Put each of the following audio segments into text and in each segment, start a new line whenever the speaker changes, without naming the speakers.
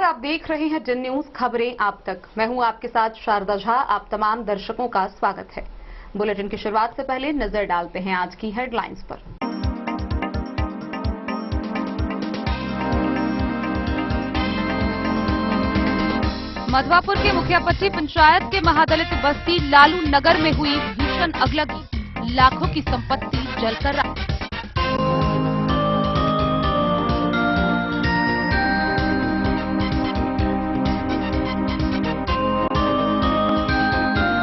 आप देख रहे हैं जिन न्यूज खबरें आप तक। मैं हूं आपके साथ शारदा झा। आप तमाम दर्शकों का स्वागत है। बुलेटिन की शुरुआत से पहले नजर डालते हैं आज की हेडलाइंस पर। मधवापुर के मुखियापट्टी पंचायत के महादलित बस्ती लालू नगर में हुई भीषण अगलगी, लाखों की संपत्ति जलकर राख।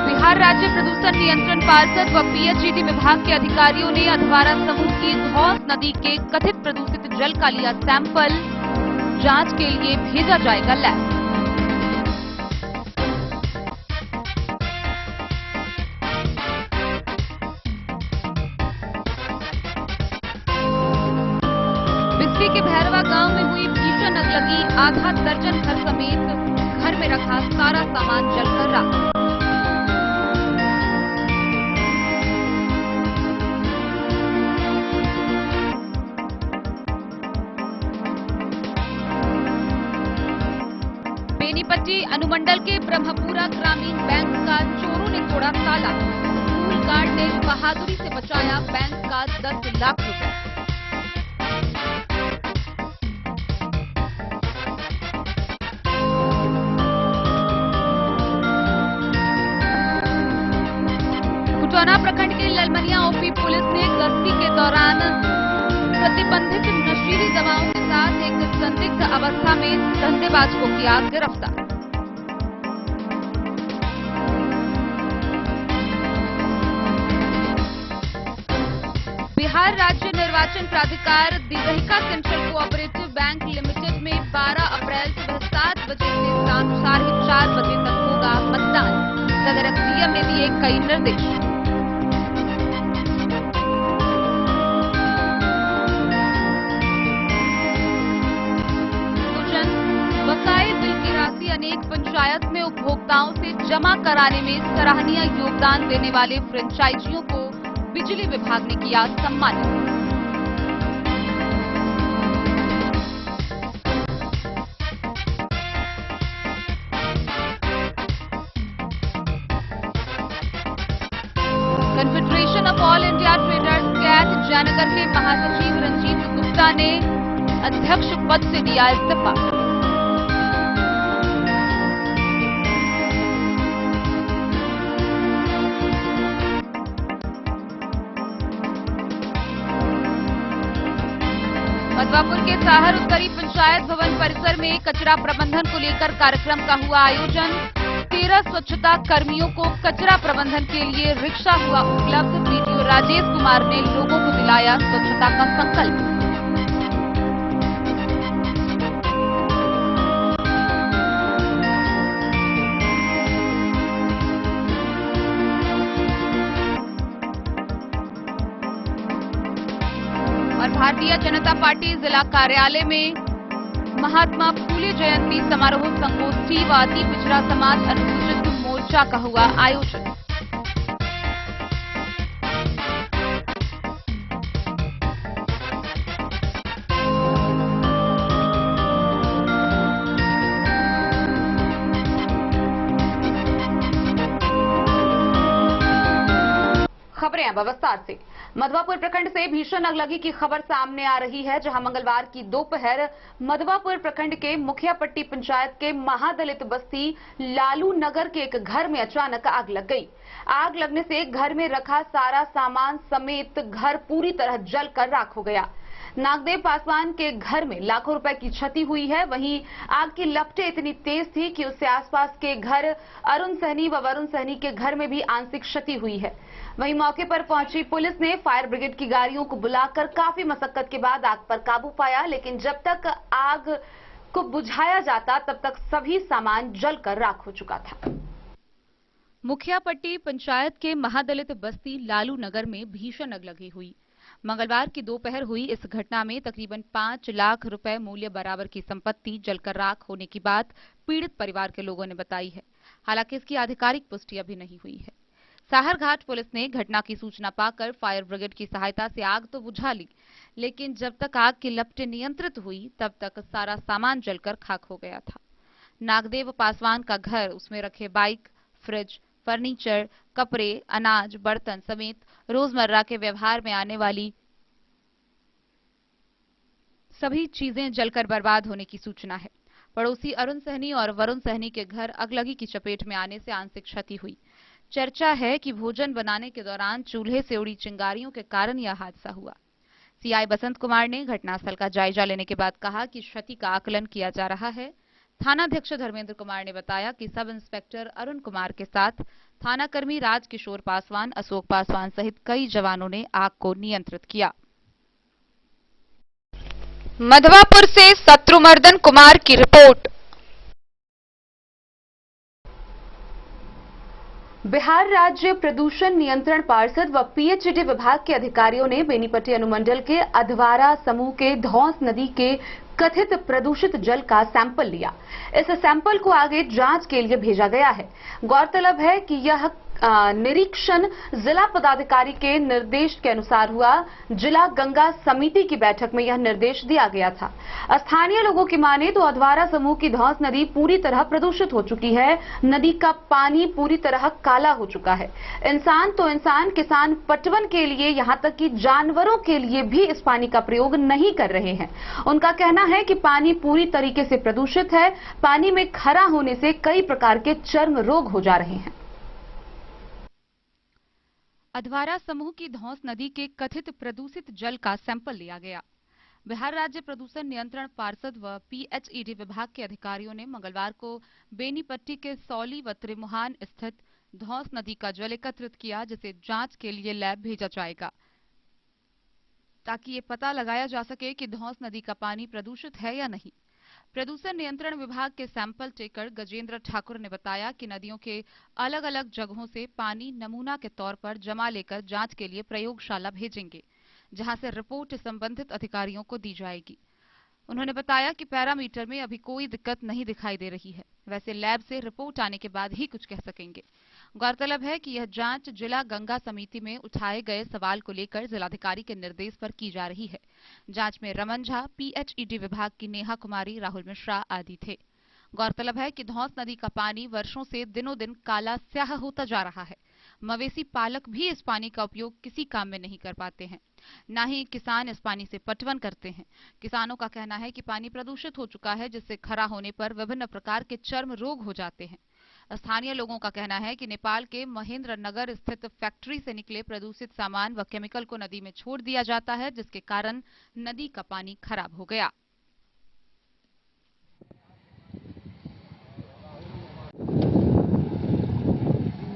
बिहार राज्य प्रदूषण नियंत्रण पार्षद व पीएचईडी विभाग के अधिकारियों ने अधवारा समूह की धौस नदी के कथित प्रदूषित जल का लिया सैंपल, जांच के लिए भेजा जाएगा लैब। बिस्सी के भैरवा गांव में हुई भीषण अगलगी, आधा दर्जन घर समेत घर में रखा सारा सामान जलकर राख। बेनीपट्टी अनुमंडल के ब्रह्मपुरा ग्रामीण बैंक का चोरों ने तोड़ा ताला, स्कूल गार्ड ने बहादुरी से बचाया बैंक का 10 लाख रुपए। कुटौना प्रखंड के ललमनिया ओपी पुलिस ने गश्ती के दौरान प्रतिबंधित नशीली दवाओं के साथ एक संदिग्ध अवस्था में धंधेबाज को किया गिरफ्तार। बिहार राज्य निर्वाचन प्राधिकार दिवहिका सेंट्रल कोऑपरेटिव बैंक लिमिटेड में 12 अप्रैल सुबह 7 बजे से शाम 4:30 बजे तक होगा मतदान। सदर एसडीएम ने दिए कई निर्देश। अनेक पंचायत में उपभोक्ताओं से जमा कराने में सराहनीय योगदान देने वाले फ्रेंचाइजियों को बिजली विभाग ने किया सम्मानित। Confederation of all India traders CAIT Jaynagar के महासचिव रंजीत गुप्ता ने अध्यक्ष पद से दिया इस्तीफा। मधवापुर के साहर उत्तरी पंचायत भवन परिसर में कचरा प्रबंधन को लेकर कार्यक्रम का हुआ आयोजन। 13 स्वच्छता कर्मियों को कचरा प्रबंधन के लिए रिक्शा हुआ उपलब्ध। बीडीओ राजेश कुमार ने लोगों को दिलाया स्वच्छता का संकल्प। और भारतीय जनता पार्टी जिला कार्यालय में महात्मा फूले जयंती समारोह संगोष्ठी व अति पिछड़ा समाज अनुसूचित मोर्चा का हुआ आयोजन। खबरें अब विस्तार से। मधवापुर प्रखंड से भीषण अगलगी की खबर सामने आ रही है, जहां मंगलवार की दोपहर मधवापुर प्रखंड के मुखियापट्टी पंचायत के महादलित बस्ती लालू नगर के एक घर में अचानक आग लग गई। आग लगने से घर में रखा सारा सामान समेत घर पूरी तरह जलकर राख हो गया। नागदेव पासवान के घर में लाखों रुपए की क्षति हुई है। वहीं आग की लपटें इतनी तेज थी कि उससे आसपास के घर अरुण सहनी व वरुण सहनी के घर में भी आंशिक क्षति हुई है। वहीं मौके पर पहुंची पुलिस ने फायर ब्रिगेड की गाड़ियों को बुलाकर काफी मशक्कत के बाद आग पर काबू पाया, लेकिन जब तक आग को बुझाया जाता तब तक सभी सामान जलकर राख हो चुका था। मुखियापट्टी पंचायत के महादलित बस्ती लालू नगर में भीषण अगलगी हुई। मंगलवार की दोपहर हुई इस घटना में तकरीबन 5 लाख रुपए मूल्य बराबर की संपत्ति जलकर राख होने की बात पीड़ित परिवार के लोगों ने बताई है। हालांकि इसकी आधिकारिक पुष्टि अभी नहीं हुई है। साहरघाट पुलिस ने घटना की सूचना पाकर फायर ब्रिगेड की सहायता से आग तो बुझा ली, लेकिन जब तक आग की लपटें नियंत्रित हुई तब तक सारा सामान जलकर खाक हो गया था। नागदेव पासवान का घर, उसमें रखे बाइक, फ्रिज, फर्नीचर, कपड़े, अनाज, बर्तन समेत रोजमर्रा के व्यवहार में आने वाली सभी चीजें जलकर बर्बाद होने की सूचना है। पड़ोसी अरुण सहनी और वरुण सहनी के घर अगलगी की चपेट में आने से आंशिक क्षति हुई। चर्चा है कि भोजन बनाने के दौरान चूल्हे से उड़ी चिंगारियों के कारण यह हादसा हुआ। सीआई बसंत कुमार ने घटनास्थल का जायजा लेने के बाद कहा कि क्षति का आकलन किया जा रहा है। थानाध्यक्ष धर्मेंद्र कुमार ने बताया कि सब इंस्पेक्टर अरुण कुमार के साथ थानाकर्मी राजकिशोर पासवान, अशोक पासवान सहित कई जवानों ने आग को नियंत्रित किया। मधवापुर से शत्रुमर्दन कुमार की रिपोर्ट। बिहार राज्य प्रदूषण नियंत्रण पार्षद व पीएचईडी विभाग के अधिकारियों ने बेनीपट्टी अनुमंडल के अधवारा समूह के धौंस नदी के कथित प्रदूषित जल का सैंपल लिया। इस सैंपल को आगे जांच के लिए भेजा गया है। गौरतलब है कि यह निरीक्षण जिला पदाधिकारी के निर्देश के अनुसार हुआ। जिला गंगा समिति की बैठक में यह निर्देश दिया गया था। स्थानीय लोगों की माने तो अधवारा समूह की धौंस नदी पूरी तरह प्रदूषित हो चुकी है। नदी का पानी पूरी तरह काला हो चुका है। इंसान तो इंसान, किसान पटवन के लिए, यहां तक कि जानवरों के लिए भी इस पानी का प्रयोग नहीं कर रहे हैं। उनका कहना है कि पानी पूरी तरीके से प्रदूषित है। पानी में खरा होने से कई प्रकार के चर्म रोग हो जा रहे हैं। अधवारा समूह की धौंस नदी के कथित प्रदूषित जल का सैंपल लिया गया। बिहार राज्य प्रदूषण नियंत्रण पार्षद व पीएचईडी विभाग के अधिकारियों ने मंगलवार को बेनीपट्टी के सौली व त्रिमुहान स्थित धौंस नदी का जल एकत्रित किया, जिसे जांच के लिए लैब भेजा जाएगा ताकि ये पता लगाया जा सके कि धौंस नदी का पानी प्रदूषित है या नहीं। प्रदूषण नियंत्रण विभाग के सैंपल टेकर गजेंद्र ठाकुर ने बताया कि नदियों के अलग अलग जगहों से पानी नमूना के तौर पर जमा लेकर जांच के लिए प्रयोगशाला भेजेंगे, जहां से रिपोर्ट संबंधित अधिकारियों को दी जाएगी। उन्होंने बताया कि पैरामीटर में अभी कोई दिक्कत नहीं दिखाई दे रही है। वैसे लैब से रिपोर्ट आने के बाद ही कुछ कह सकेंगे। गौरतलब है कि यह जांच जिला गंगा समिति में उठाए गए सवाल को लेकर जिलाधिकारी के निर्देश पर की जा रही है। जांच में रमन झा, पीएचईडी विभाग की नेहा कुमारी, राहुल मिश्रा आदि थे। गौरतलब है कि धौंस नदी का पानी वर्षों से दिनों दिन काला स्याह होता जा रहा है। मवेशी पालक भी इस पानी का उपयोग किसी काम में नहीं कर पाते हैं, न ही किसान इस पानी से पटवन करते हैं। किसानों का कहना है कि पानी प्रदूषित हो चुका है, जिससे खरा होने पर विभिन्न प्रकार के चर्म रोग हो जाते हैं। स्थानीय लोगों का कहना है कि नेपाल के महेंद्र नगर स्थित फैक्ट्री से निकले प्रदूषित सामान व केमिकल को नदी में छोड़ दिया जाता है, जिसके कारण नदी का पानी खराब हो गया।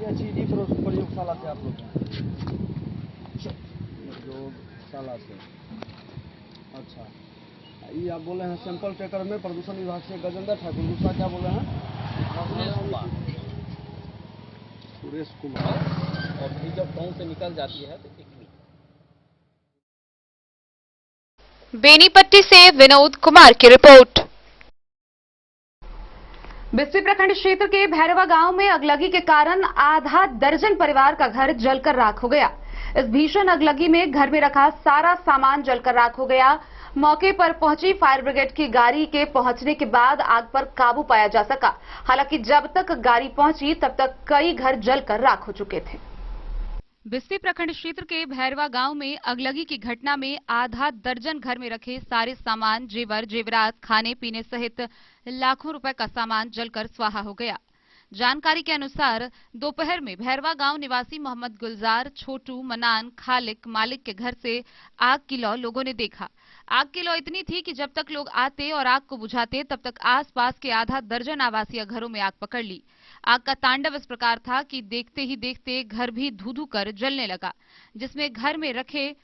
प्रयोगशाला से आप लोग प्रयोगशाला से, अच्छा, ये आप बोले हैं सैंपल टेकर में प्रदूषण विभाग से गजेंद्र ठाकुर, दूसरा क्या बोले हैं सुरेश कुमार।
और फिर जब गांव से निकल जाती है तो
बेनीपट्टी से विनोद कुमार की रिपोर्ट। बिस्फी प्रखंड क्षेत्र के भैरवा गांव में अगलगी के कारण आधा दर्जन परिवार का घर जलकर राख हो गया। इस भीषण अगलगी में घर में रखा सारा सामान जलकर राख हो गया। मौके पर पहुंची फायर ब्रिगेड की गाड़ी के पहुंचने के बाद आग पर काबू पाया जा सका। हालांकि जब तक गाड़ी पहुंची तब तक कई घर जलकर राख हो चुके थे। बिस्फी प्रखंड क्षेत्र के भैरवा गांव में अगलगी की घटना में आधा दर्जन घर में रखे सारे सामान, जेवर जेवरात, खाने पीने सहित लाखों रुपए का सामान जलकर स्वाहा हो गया। जानकारी के अनुसार दोपहर में भैरवा गांव निवासी मोहम्मद गुलजार, छोटू, मनान, खालिक, मालिक के घर से आग की लौ लोगों ने देखा। आग की लौ इतनी थी कि जब तक लोग आते और आग को बुझाते तब तक आसपास के आधा दर्जन आवासीय घरों में आग पकड़ ली। आग का तांडव इस प्रकार था कि देखते ही देखते घर भी धू-धू कर जलने लगा, जिसमें घर में रखे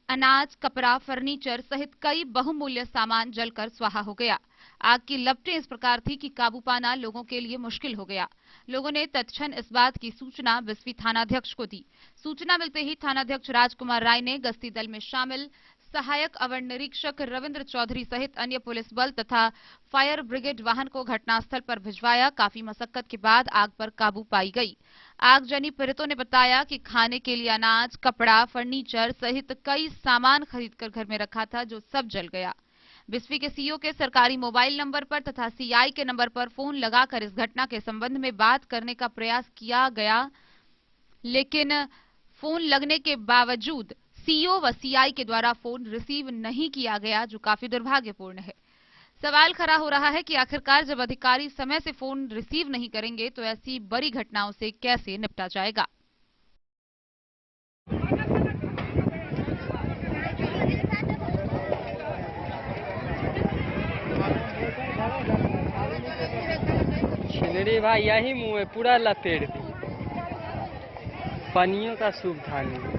अनाज, कपड़ा, फर्नीचर सहित कई बहुमूल्य सामान जलकर स्वाहा हो गया। आग की लपटें इस प्रकार थी कि काबू पाना लोगों के लिए मुश्किल हो गया। लोगों ने तत्क्षण इस बात की सूचना बिस्फी थानाध्यक्ष को दी। सूचना मिलते ही थानाध्यक्ष राजकुमार राय ने गश्ती दल में शामिल सहायक अवर निरीक्षक रविंद्र चौधरी सहित अन्य पुलिस बल तथा फायर ब्रिगेड वाहन को घटनास्थल पर भिजवाया। काफी मशक्कत के बाद आग पर काबू पाई गई। आगजनी पीड़ितों ने बताया कि खाने के लिए अनाज, कपड़ा, फर्नीचर सहित कई सामान खरीदकर घर में रखा था, जो सब जल गया। बिस्फी के सीईओ के सरकारी मोबाइल नंबर पर तथा सीआई के नंबर पर फोन लगाकर इस घटना के संबंध में बात करने का प्रयास किया गया, लेकिन फोन लगने के बावजूद सीईओ व सीआई के द्वारा फोन रिसीव नहीं किया गया, जो काफी दुर्भाग्यपूर्ण है। सवाल खड़ा हो रहा है कि आखिरकार जब अधिकारी समय से फोन रिसीव नहीं करेंगे तो ऐसी बड़ी घटनाओं से कैसे निपटा जाएगा।
छिनरी भाई यही मुँह में पूरा लपेट दी, पानियों का सुविधा नहीं।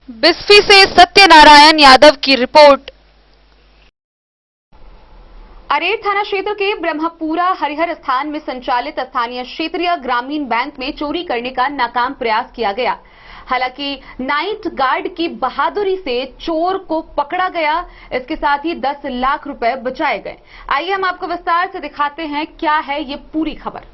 बिस्फी से सत्यनारायण यादव की रिपोर्ट। अरेर थाना क्षेत्र के ब्रह्मपुरा हरिहर स्थान में संचालित स्थानीय क्षेत्रीय ग्रामीण बैंक में चोरी करने का नाकाम प्रयास किया गया। हालांकि नाइट गार्ड की बहादुरी से चोर को पकड़ा गया, इसके साथ ही 10 लाख रुपए बचाए गए। आइए हम आपको विस्तार से दिखाते हैं क्या है ये पूरी खबर।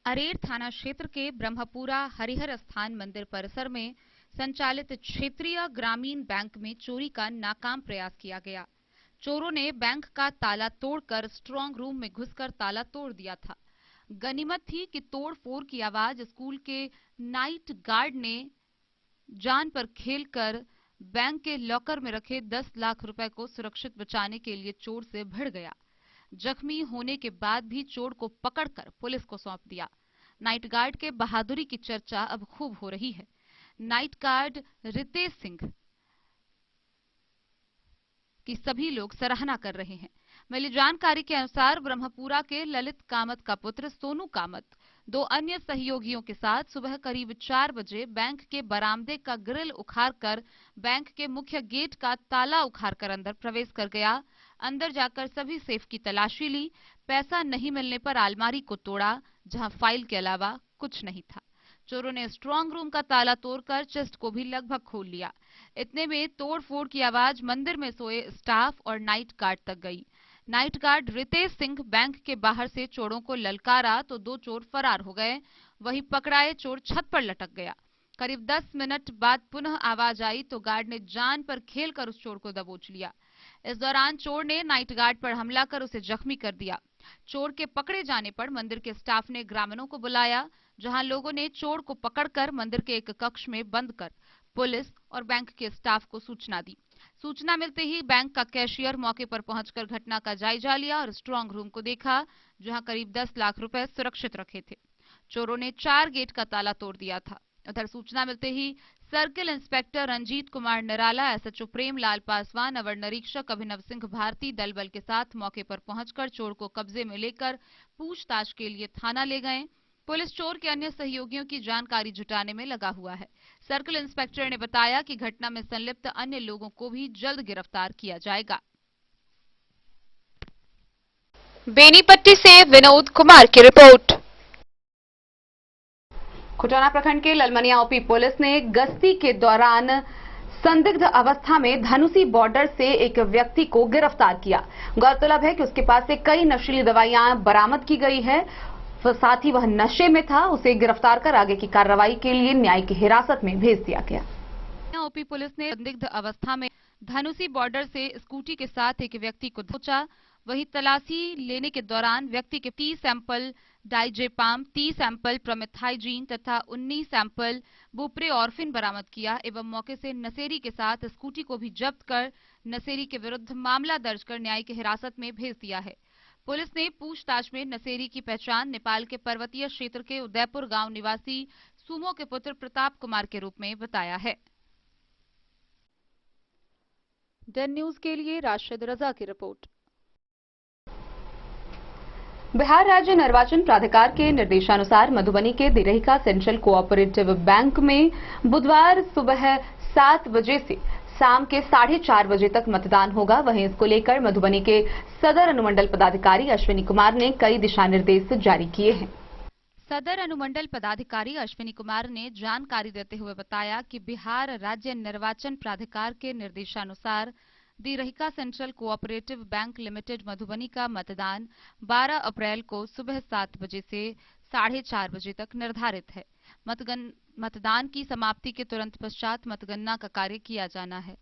अरेर थाना क्षेत्र के ब्रह्मपुरा हरिहर स्थान मंदिर परिसर में संचालित क्षेत्रीय ग्रामीण बैंक में चोरी का नाकाम प्रयास किया गया। चोरों ने बैंक का ताला तोड़कर स्ट्रांग रूम में घुसकर ताला तोड़ दिया था। गनीमत थी कि तोड़-फोड़ की आवाज स्कूल के नाइट गार्ड ने जान पर खेलकर बैंक के लॉकर में रखे 10 लाख रुपए को सुरक्षित बचाने के लिए चोर से भिड़ गया। जख्मी होने के बाद भी चोर को पकड़कर पुलिस को सौंप दिया। नाइट गार्ड के बहादुरी की चर्चा अब खूब हो रही है। नाइट गार्ड रितेश सिंह की सभी लोग सराहना कर रहे हैं। मिली जानकारी के अनुसार ब्रह्मपुरा के ललित कामत का पुत्र सोनू कामत 2 अन्य सहयोगियों के साथ सुबह करीब 4 बजे बैंक के बरामदे का ग्रिल उखाड़कर बैंक के मुख्य गेट का ताला उखाड़कर अंदर प्रवेश कर गया। अंदर जाकर सभी सेफ की तलाशी ली। पैसा नहीं मिलने पर अलमारी को तोड़ा, जहां फाइल के अलावा कुछ नहीं था। चोरों ने स्ट्रांग रूम का ताला तोड़कर चेस्ट को भी लगभग खोल लिया। इतने में तोड़-फोड़ की आवाज मंदिर में सोए स्टाफ और नाइट गार्ड तक गई। Night guard Ritesh Singh bank के बाहर से चोरों को ललकारा तो 2 चोर फरार हो गए। वहीं पकड़ाए चोर छत पर लटक गया। करीब 10 मिनट बाद पुनः आवाज आई तो गार्ड ने जान पर खेलकर उस चोर को दबोच लिया। इस दौरान चोर ने नाइट गार्ड पर हमला कर उसे जख्मी कर दिया। चोर के पकड़े जाने पर मंदिर के स्टाफ ने ग्रामीणों को बुलाया, जहां लोगों ने चोर को पकड़कर मंदिर के एक कक्ष में बंद कर पुलिस और बैंक के स्टाफ को सूचना दी। सूचना मिलते ही बैंक का कैशियर मौके पर पहुंचकर घटना का जायजा लिया और स्ट्रांग रूम को देखा, जहां करीब 10 लाख रुपए सुरक्षित रखे थे। चोरों ने 4 गेट का ताला तोड़ दिया था। उधर सूचना मिलते ही circle inspector Ranjit Kumar Nirala, SHO Premlal Paswan, अवर निरीक्षक अभिनव सिंह भारती दल बल के साथ मौके पर पहुंचकर चोर को कब्जे में लेकर पूछताछ के लिए थाना ले गए। पुलिस चोर के अन्य सहयोगियों की जानकारी जुटाने में लगा हुआ है। सर्किल इंस्पेक्टर ने बताया कि घटना में संलिप्त अन्य लोगों को भी जल्द गिरफ्तार किया जाएगा। बेनीपट्टी से विनोद कुमार की रिपोर्ट। खुटाना प्रखंड के ललमनिया ओपी पुलिस ने गश्ती के दौरान संदिग्ध अवस्था में धनुषी बॉर्डर से एक व्यक्ति को गिरफ्तार किया। गौरतलब है कि उसके पास से कई नशीली दवाइयां बरामद की गई है, साथ ही वह नशे में था। उसे गिरफ्तार कर आगे की कार्रवाई के लिए न्यायिक हिरासत में भेज दिया गया। ओपी पुलिस ने संदिग्ध अवस्था में धनुषी बॉर्डर से स्कूटी के साथ एक व्यक्ति को दबोचा। वहीं तलाशी लेने के दौरान व्यक्ति के 30 सैंपल डाइजेपाम, 30 सैंपल प्रोमेथाइजीन तथा 19 सैंपल बुप्रेऑर्फिन बरामद किया एवं मौके से नशेरी के साथ स्कूटी को भी जब्त कर नशेरी के विरुद्ध मामला दर्ज कर न्यायिक हिरासत में भेज दिया है। पुलिस ने पूछताछ में नशेरी की पहचान नेपाल के पर्वतीय क्षेत्र के उदयपुर गांव निवासी सुमो के पुत्र प्रताप कुमार के रूप में बताया है। डन न्यूज के लिए राशिद रजा की रिपोर्ट। बिहार राज्य निर्वाचन प्राधिकार के निर्देशानुसार मधुबनी के दिरहिका सेंट्रल कोऑपरेटिव बैंक में बुधवार सुबह 7 बजे से शाम के 4:30 बजे तक मतदान होगा। वहीं इसको लेकर मधुबनी के सदर अनुमंडल पदाधिकारी अश्विनी कुमार ने कई दिशा निर्देश जारी किए हैं। सदर अनुमंडल पदाधिकारी अश्विनी कुमार ने जानकारी देते हुए बताया कि बिहार राज्य निर्वाचन प्राधिकार के निर्देशानुसार दिरहिका central cooperative bank limited Madhubani का मतदान 12 अप्रैल को सुबह 7 बजे से 4:30 बजे तक निर्धारित है। मतदान की समाप्ति के तुरंत पश्चात मतगणना का कार्य किया जाना है।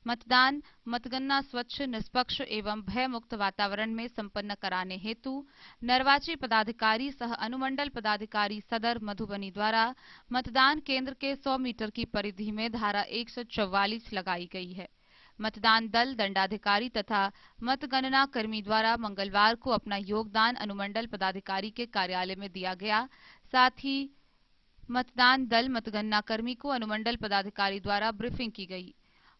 मतगणना स्वच्छ, निष्पक्ष एवं भय मुक्त वातावरण में संपन्न कराने हेतु निर्वाची पदाधिकारी सह अनुमंडल पदाधिकारी सदर मधुबनी द्वारा मतदान केंद्र के 100 मीटर की परिधि में धारा 144 लगाई गई है। मतदान दल, दंडाधिकारी तथा मतगणना कर्मी द्वारा मंगलवार को अपना योगदान अनुमंडल पदाधिकारी के कार्यालय में दिया गया। साथ ही मतदान दल, मतगणना कर्मी को अनुमंडल पदाधिकारी द्वारा ब्रीफिंग की गई।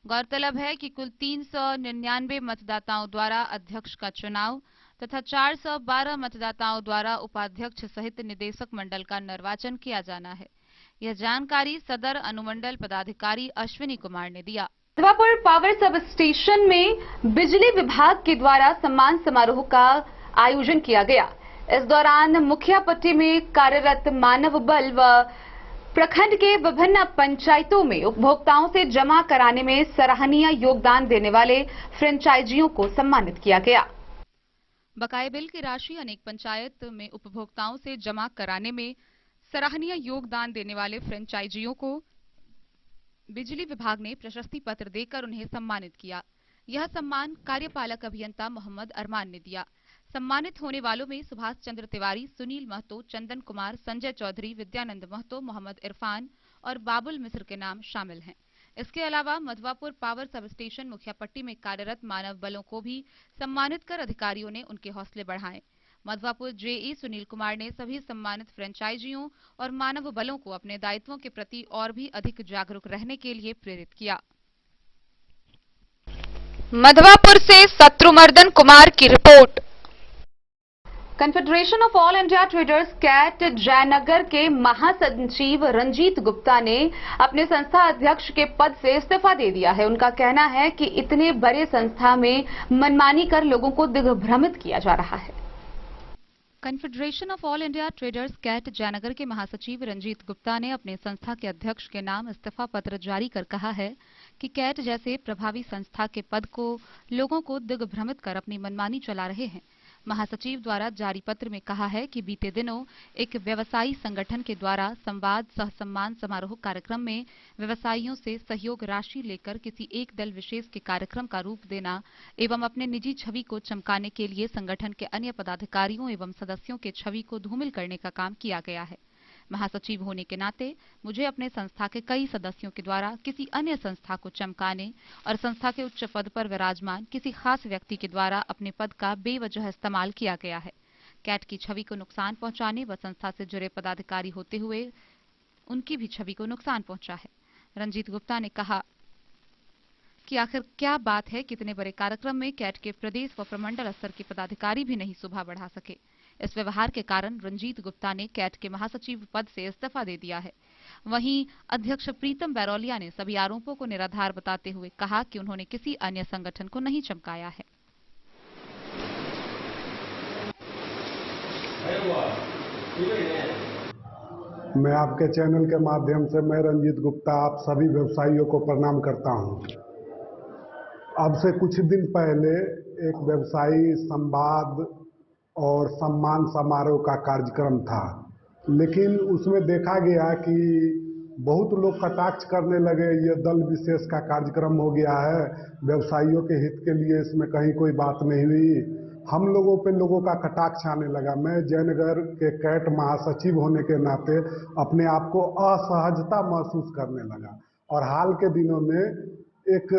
गौरतलब है कि कुल 399 मतदाताओं द्वारा अध्यक्ष का चुनाव तथा 412 मतदाताओं द्वारा उपाध्यक्ष सहित निदेशक मंडल का निर्वाचन किया जाना है। यह जानकारी सदर अनुमंडल पदाधिकारी अश्विनी कुमार ने दिया। मधवापुर पावर सब स्टेशन में बिजली विभाग के द्वारा सम्मान समारोह का आयोजन किया गया। इस दौरान मुखिया पट्टी में कार्यरत मानव बल व प्रखंड के विभिन्न पंचायतों में उपभोक्ताओं से जमा कराने में सराहनीय योगदान देने वाले फ्रेंचाइजियों को सम्मानित किया गया। बकाये बिल की राशि अनेक पंचायत में उपभोक्ताओं से जमा कराने में सराहनीय योगदान देने वाले फ्रेंचाइजियों को बिजली विभाग ने प्रशस्ति पत्र देकर उन्हें सम्मानित किया। यह सम्मान कार्यपालक अभियंता मोहम्मद अरमान ने दिया। सम्मानित होने वालों में सुभाष चंद्र तिवारी, सुनील महतो, चंदन कुमार, संजय चौधरी, विद्यानंद महतो, मोहम्मद इरफान और बाबुल मिश्र के नाम शामिल हैं। इसके अलावा मधवापुर पावर सब स्टेशन मुखिया पट्टी में कार्यरत मानव बलों को भी सम्मानित कर अधिकारियों ने उनके हौसले बढ़ाए। मधवापुर जेई सुनील कुमार ने सभी सम्मानित फ्रेंचाइजियों और मानव बलों को अपने दायित्वों के प्रति और भी अधिक जागरूक रहने के लिए प्रेरित किया। मधवापुर से शत्रुमर्दन कुमार की report. Confederation of all India traders CAIT Jaynagar के महासचिव रंजीत गुप्ता ने अपने संस्था अध्यक्ष के पद से इस्तीफा दे दिया है। उनका कहना है कि इतने बड़े संस्था में मनमानी कर लोगों को दिग्भ्रमित किया जा रहा है। Confederation of all India traders CAIT Jaynagar के महासचिव रंजीत गुप्ता ने अपने संस्था के अध्यक्ष के नाम इस्तीफा पत्र जारी कर कहा है कि कैट जैसे प्रभावी संस्था के पद को लोगों को दिग्भ्रमित कर अपनी मनमानी चला रहे हैं। महासचिव द्वारा जारी पत्र में कहा है कि बीते दिनों एक व्यवसायी संगठन के द्वारा संवाद सह सम्मान समारोह कार्यक्रम में व्यवसायियों से सहयोग राशि लेकर किसी एक दल विशेष के कार्यक्रम का रूप देना एवं अपने निजी छवि को चमकाने के लिए संगठन के अन्य पदाधिकारियों एवं सदस्यों के छवि को धूमिल करने का काम किया गया है। महासचिव होने के नाते मुझे अपने संस्था के कई सदस्यों के द्वारा किसी अन्य संस्था को चमकाने और संस्था के उच्च पद पर विराजमान किसी खास व्यक्ति के द्वारा अपने पद का बेवजह इस्तेमाल किया गया है। कैट की छवि को नुकसान पहुंचाने व संस्था से जुड़े पदाधिकारी होते हुए उनकी भी छवि को नुकसान पहुंचा है। रंजीत गुप्ता ने कहा कि आखिर क्या बात है कि इतने बड़े कार्यक्रम में कैट के प्रदेश व प्रमंडल स्तर के पदाधिकारी भी नहीं शोभा बढ़ा सके। इस व्यवहार के कारण रंजीत गुप्ता ने कैट के महासचिव पद से इस्तीफा दे दिया है। वहीं अध्यक्ष प्रीतम बैरोलिया ने सभी आरोपों को निराधार बताते हुए कहा कि उन्होंने किसी अन्य संगठन को नहीं चमकाया है।
मैं आपके चैनल के माध्यम से मैं रंजीत गुप्ता आप सभी व्यवसायियों को प्रणाम करता हूं। अब से कुछ दिन पहले एक व्यवसायी संवाद और सम्मान समारोह का कार्यक्रम था, लेकिन उसमें देखा गया कि बहुत लोग कटाक्ष करने लगे, ये दल विशेष का कार्यक्रम हो गया है, व्यवसायियों के हित के लिए इसमें कहीं कोई बात नहीं हुई। हम लोगों पे लोगों का कटाक्ष आने लगा। मैं जयनगर के कैट महासचिव होने के नाते अपने आप को असहजता महसूस करने लगा और हाल के दिनों में एक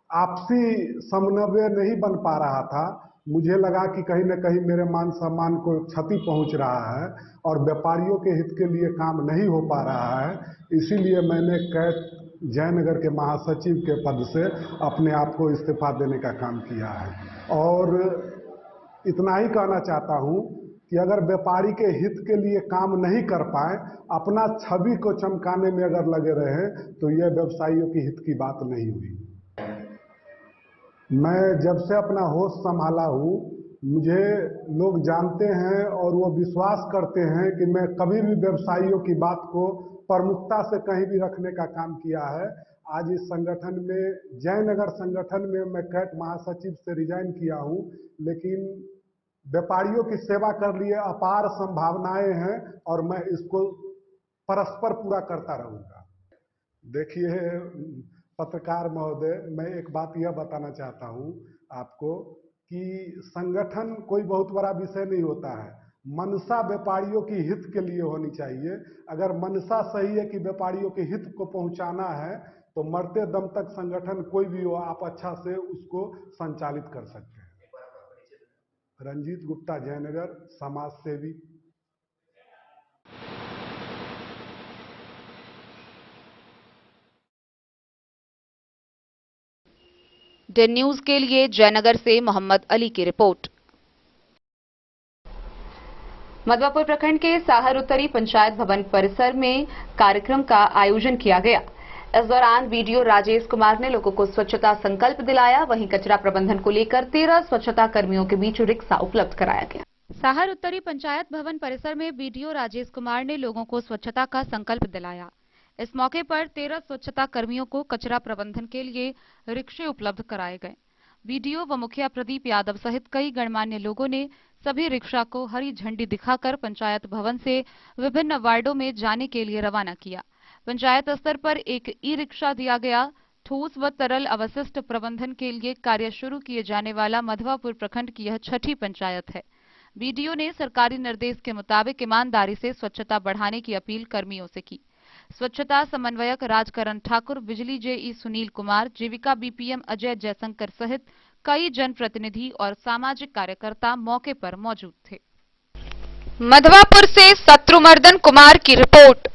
आपसी समन्वय नहीं बन पा रहा था। मुझे लगा कि कहीं न कहीं मेरे मान सम्मान को क्षति पहुंच रहा है और व्यापारियों के हित के लिए काम नहीं हो पा रहा है। इसीलिए मैंने कैट जयनगर के महासचिव के पद से अपने आप को इस्तीफा देने का काम किया है। और इतना ही कहना चाहता हूं कि अगर व्यापारी के हित के लिए काम नहीं कर पाए, अपना छवि को चमकाने में अगर लगे रहे, तो यह व्यवसायियों की हित की बात नहीं हुई। मैं जब से अपना होश संभाला हूँ, मुझे लोग जानते हैं और वो विश्वास करते हैं कि मैं कभी भी व्यवसायियों की बात को प्रमुखता से कहीं भी रखने का काम किया है। आज इस संगठन में, जयनगर संगठन में मैं कैट महासचिव से रिजाइन किया हूँ, लेकिन व्यापारियों की सेवा कर लिए अपार संभावनाएं हैं और मैं इसको परस्पर पूरा करता रहूंगा। देखिए पत्रकार महोदय, मैं एक बात यह बताना चाहता हूं आपको कि संगठन कोई बहुत बड़ा विषय नहीं होता है। मंशा व्यापारियों की हित के लिए होनी चाहिए। अगर मंशा सही है कि व्यापारियों के हित को पहुंचाना है तो मरते दम तक संगठन कोई भी हो, आप अच्छा से उसको संचालित कर सकते हैं। रंजीत गुप्ता, जयनगर, समाज सेवी।
डे न्यूज के लिए जयनगर से मोहम्मद अली की रिपोर्ट। मधवापुर प्रखंड के साहर उत्तरी पंचायत भवन परिसर में कार्यक्रम का आयोजन किया गया। इस दौरान वीडियो राजेश कुमार ने लोगों को स्वच्छता संकल्प दिलाया। वहीं कचरा प्रबंधन को लेकर 13 स्वच्छता कर्मियों के बीच रिक्शा उपलब्ध कराया गया। साहर उत्तरी पंचायत भवन परिसर में वीडियो राजेश कुमार ने लोगों को स्वच्छता का संकल्प दिलाया। इस मौके पर 13 स्वच्छता कर्मियों को कचरा प्रबंधन के लिए रिक्शे उपलब्ध कराए गए। वीडियो व मुखिया प्रदीप यादव सहित कई गणमान्य लोगों ने सभी रिक्शा को हरी झंडी दिखाकर पंचायत भवन से विभिन्न वार्डों में जाने के लिए रवाना किया। पंचायत स्तर पर एक ई रिक्शा दिया गया। ठोस व तरल अवशिष्ट प्रबंधन के लिए कार्य शुरू किए जाने वाला मधवापुर प्रखंड की यह छठी पंचायत है। वीडियो ने सरकारी निर्देश के मुताबिक ईमानदारी से स्वच्छता बढ़ाने की अपील कर्मियों से की। स्वच्छता समन्वयक राजकरण ठाकुर, बिजली जेई सुनील कुमार, जीविका बीपीएम अजय जयशंकर सहित कई जनप्रतिनिधि और सामाजिक कार्यकर्ता मौके पर मौजूद थे। मधवापुर से शत्रुमर्दन कुमार की रिपोर्ट।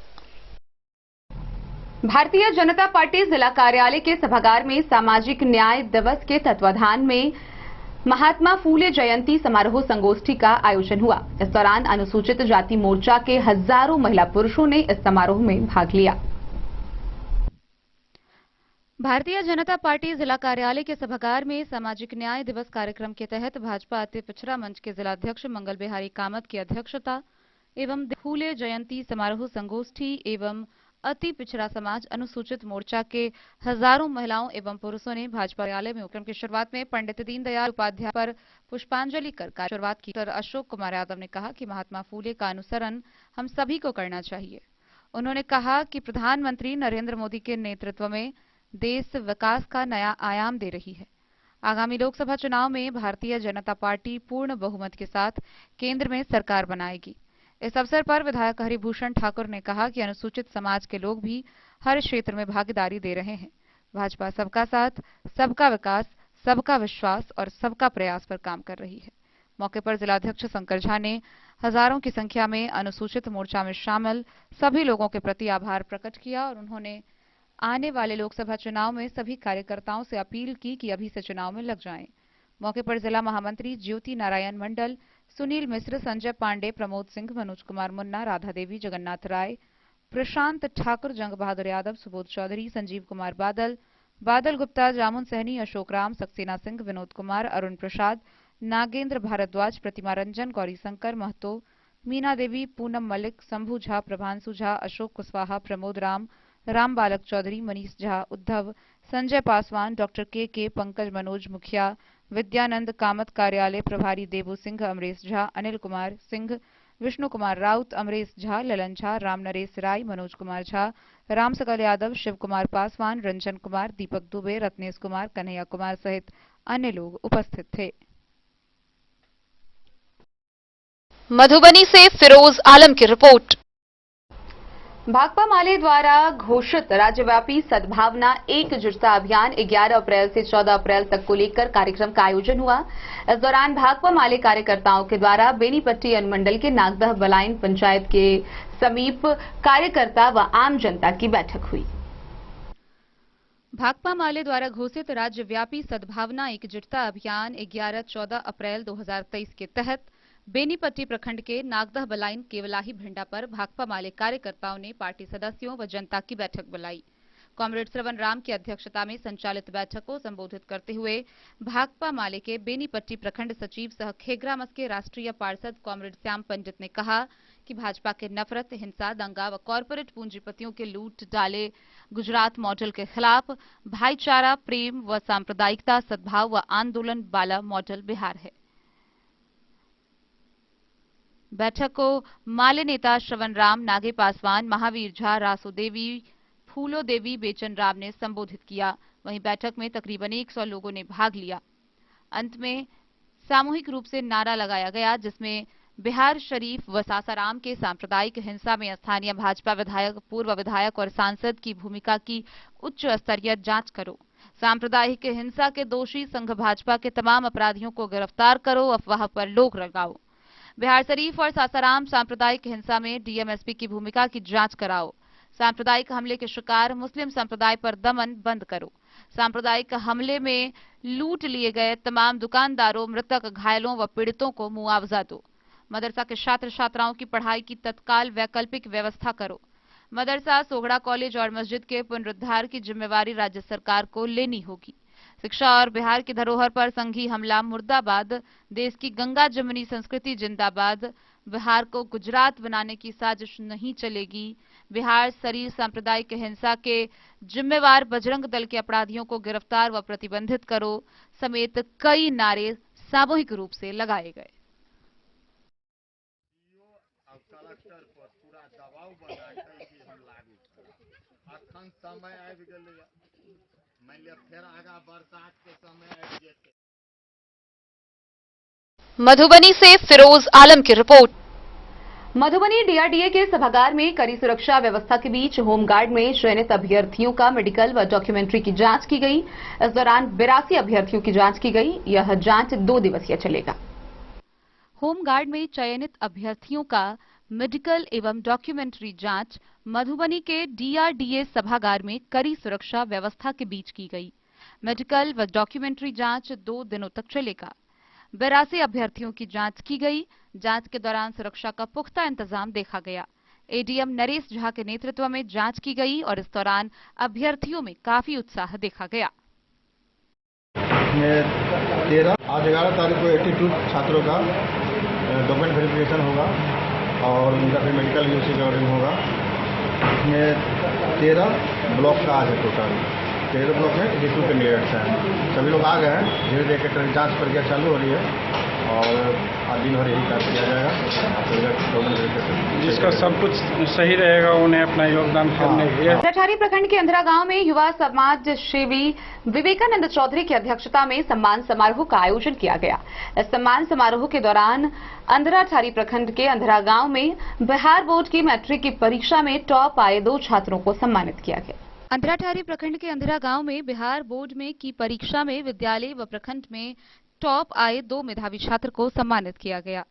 भारतीय जनता पार्टी जिला कार्यालय के सभागार में सामाजिक न्याय दिवस के तत्वाधान में महात्मा फूले जयंती समारोह संगोष्ठी का आयोजन हुआ। इस दौरान अनुसूचित जाति मोर्चा के हजारों महिला पुरुषों ने इस समारोह में भाग लिया। भारतीय जनता पार्टी जिला कार्यालय के सभागार में सामाजिक न्याय दिवस कार्यक्रम के तहत भाजपा अति पिछड़ा मंच के जिलाध्यक्ष मंगल बिहारी कामत की अध्यक्षता एवं फूले जयंती समारोह संगोष्ठी एवं अति पिछड़ा समाज अनुसूचित मोर्चा के हजारों महिलाओं एवं पुरुषों ने भाजपा कार्यालय में कार्यक्रम की शुरुआत में पंडित दीनदयाल उपाध्याय पर पुष्पांजलि कर शुरुआत की। डॉक्टर अशोक कुमार यादव ने कहा कि महात्मा फूले का अनुसरण हम सभी को करना चाहिए। उन्होंने कहा कि प्रधानमंत्री नरेंद्र मोदी के नेतृत्व में देश विकास का नया आयाम दे रही है। आगामी लोकसभा चुनाव में भारतीय जनता पार्टी पूर्ण बहुमत के साथ केंद्र में सरकार बनाएगी। इस अवसर पर विधायक हरिभूषण ठाकुर ने कहा कि अनुसूचित समाज के लोग भी हर क्षेत्र में भागीदारी दे रहे हैं। भाजपा सबका साथ, सबका विकास, सबका विश्वास और सबका प्रयास पर काम कर रही है। मौके पर जिलाध्यक्ष शंकर झा ने हजारों की संख्या में अनुसूचित मोर्चा में शामिल सभी लोगों के प्रति आभार प्रकट किया और उन्होंने आने वाले लोकसभा चुनाव में सभी कार्यकर्ताओं से अपील की कि अभी से चुनाव में लग जाएं। मौके पर जिला महामंत्री ज्योति नारायण मंडल, सुनील मिश्र, संजय पांडे, प्रमोद सिंह, मनोज कुमार मुन्ना, राधा देवी, जगन्नाथ राय, प्रशांत ठाकुर, जंग बहादुर यादव, सुबोध चौधरी, संजीव कुमार बादल, बादल गुप्ता, जामुन सहनी, अशोक राम, सक्सेना सिंह, विनोद कुमार, अरुण प्रसाद, नागेंद्र भारद्वाज, प्रतिमा रंजन, गौरी शंकर महतो, मीना देवी, पूनम मलिक, शंभू झा, प्रभांशु झा, अशोक कुशवाहा, प्रमोद राम, राम बालक चौधरी, मनीष झा, उद्धव, संजय पासवान, डॉक्टर के पंकज, मनोज मुखिया, विद्यानंद कामत, कार्यालय प्रभारी देबू सिंह, अमरेश झा, अनिल कुमार सिंह, विष्णु कुमार राउत, अमरेश झा, ललन झा, राम नरेश राय, मनोज कुमार झा, राम सकल यादव, शिव कुमार पासवान, रंजन कुमार, दीपक दुबे, रत्नेश कुमार, कन्हैया कुमार सहित अन्य लोग उपस्थित थे। मधुबनी से फिरोज आलम की रिपोर्ट। भाकपा माले द्वारा घोषित राज्यव्यापी सद्भावना एकजुटता अभियान 11 अप्रैल से 14 अप्रैल तक को लेकर कार्यक्रम का आयोजन हुआ। इस दौरान भाकपा माले कार्यकर्ताओं के द्वारा बेनीपट्टी अनुमंडल के नागदह बलाइन पंचायत के समीप कार्यकर्ता व आम जनता की बैठक हुई। भाकपा माले द्वारा घोषित राज्यव्यापी सद्भावना एकजुटता अभियान 11-14 अप्रैल 2023 के तहत बेनीपट्टी प्रखंड के नागदह बलाइन केवलाही भिंडा पर भाकपा माले कार्यकर्ताओं ने पार्टी सदस्यों व जनता की बैठक बुलाई। कॉमरेड श्रवण राम की अध्यक्षता में संचालित बैठक को संबोधित करते हुए भाकपा माले के बेनीपट्टी प्रखंड सचिव सह खेगरामस के राष्ट्रीय पार्षद कॉमरेड श्याम पंडित ने कहा कि भाजपा के नफरत, हिंसा, दंगा व कॉरपोरेट पूंजीपतियों के लूट डाले गुजरात मॉडल के खिलाफ भाईचारा, प्रेम व सांप्रदायिकता, सद्भाव व आंदोलन वाला मॉडल बिहार है। बैठक को माले नेता श्रवण राम, नागे पासवान, महावीर झा, रासो देवी, फूलो देवी, बेचन राम ने संबोधित किया। वहीं बैठक में तकरीबन 100 लोगों ने भाग लिया। अंत में सामूहिक रूप से नारा लगाया गया, जिसमें बिहार शरीफ व सासाराम के सांप्रदायिक हिंसा में स्थानीय भाजपा विधायक, पूर्व विधायक और सांसद की भूमिका की उच्च स्तरीय जांच करो, सांप्रदायिक हिंसा के दोषी संघ भाजपा के तमाम अपराधियों को गिरफ्तार करो, अफवाह पर रोक लगाओ, बिहार शरीफ और सासाराम सांप्रदायिक हिंसा में डीएमएसपी की भूमिका की जांच कराओ, सांप्रदायिक हमले के शिकार मुस्लिम संप्रदाय पर दमन बंद करो, सांप्रदायिक हमले में लूट लिए गए तमाम दुकानदारों, मृतक, घायलों व पीड़ितों को मुआवजा दो, मदरसा के छात्र छात्राओं की पढ़ाई की तत्काल वैकल्पिक व्यवस्था करो, मदरसा, सोगड़ा कॉलेज और मस्जिद के पुनरुद्धार की जिम्मेवारी राज्य सरकार को लेनी होगी। शिक्षा और बिहार की धरोहर पर संघी हमला मुर्दाबाद, देश की गंगा जमुनी संस्कृति जिंदाबाद, बिहार को गुजरात बनाने की साजिश नहीं चलेगी, बिहार शरीफ सांप्रदायिक हिंसा के जिम्मेवार बजरंग दल के अपराधियों को गिरफ्तार व प्रतिबंधित करो समेत कई नारे सामूहिक रूप से लगाए गए।
कलेक्टर पर पूरा दबाव बनाकर कि हम लागू करब। अखन समय आबि गेलै, मान लिअ फेर आगा बरसात के समय आबि जेतै।
मधुबनी से फिरोज आलम की रिपोर्ट। मधुबनी डीआरडीए के सभागार में कड़ी सुरक्षा व्यवस्था के बीच होमगार्ड में चयनित अभ्यर्थियों का मेडिकल व डॉक्यूमेंट्री की जांच की गई। इस दौरान 82 अभ्यर्थियों की जांच की गई। यह जांच 2 दिवसीय चलेगा। होमगार्ड में चयनित अभ्यर्थियों का मेडिकल एवं डॉक्यूमेंट्री जांच मधुबनी के डीआरडीए सभागार में कड़ी सुरक्षा व्यवस्था के बीच की गई। मेडिकल व डॉक्यूमेंट्री जांच 2 दिनों तक चलेगा। 82 अभ्यर्थियों की जांच की गई। जांच के दौरान सुरक्षा का पुख्ता इंतजाम देखा गया। एडीएम नरेश झा के नेतृत्व में जांच की गई और इस दौरान अभ्यर्थियों में काफी उत्साह देखा गया।
11 तारीख को 82 छात्रों का डॉक्यूमेंट वेरिफिकेशन होगा और उनका फिर मेडिकल भी उसी के होगा। इसमें 13 ब्लॉक का आज है टोटल। 13 ब्लॉक में 82 कैंडिडेट्स हैं। सभी लोग आ गए हैं। धीरे धीरे एक जांच प्रक्रिया चालू हो रही है और आज दिन भर यही कार्य किया जाएगा।
जिसका सब कुछ सही रहेगा उन्हें अपना योगदान करने के।
अंधराठारी प्रखंड के अंधरा गांव में युवा समाज सेवी विवेकानंद चौधरी की अध्यक्षता में सम्मान समारोह का आयोजन किया गया। इस सम्मान समारोह के दौरान अंधराठारी प्रखंड के अंधरा गांव में बिहार बोर्ड की मैट्रिक की परीक्षा में टॉप आए 2 छात्रों को सम्मानित किया गया। अंधराठारी प्रखंड के अंधरा गांव में बिहार बोर्ड में की परीक्षा में विद्यालय व प्रखंड में टॉप आए 2 मेधावी छात्र को सम्मानित किया गया।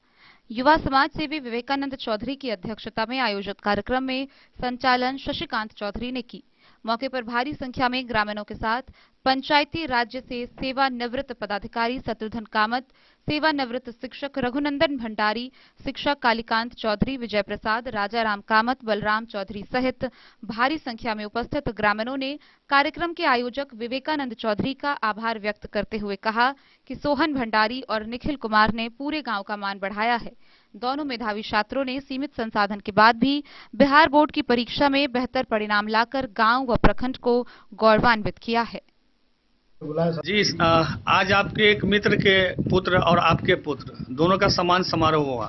युवा समाज सेवी विवेकानंद चौधरी की अध्यक्षता में आयोजित कार्यक्रम में संचालन शशिकांत चौधरी ने की। मौके पर भारी संख्या में ग्रामीणों के साथ पंचायती राज्य से सेवानिवृत्त पदाधिकारी शत्रुघ्न कामत, सेवानिवृत्त शिक्षक रघुनंदन भंडारी, शिक्षक कालीकांत चौधरी, विजय प्रसाद, राजाराम कामत, बलराम चौधरी सहित भारी संख्या में उपस्थित ग्रामीणों ने कार्यक्रम के आयोजक विवेकानंद चौधरी का आभार व्यक्त करते हुए कहा कि सोहन भंडारी और निखिल कुमार ने पूरे गांव का मान बढ़ाया है। दोनों मेधावी छात्रों ने सीमित संसाधन के बाद भी बिहार बोर्ड की परीक्षा में बेहतर परिणाम लाकर गांव व प्रखंड को गौरवान्वित किया है।
जी, आज आपके एक मित्र के पुत्र और आपके पुत्र दोनों का सम्मान समारोह हुआ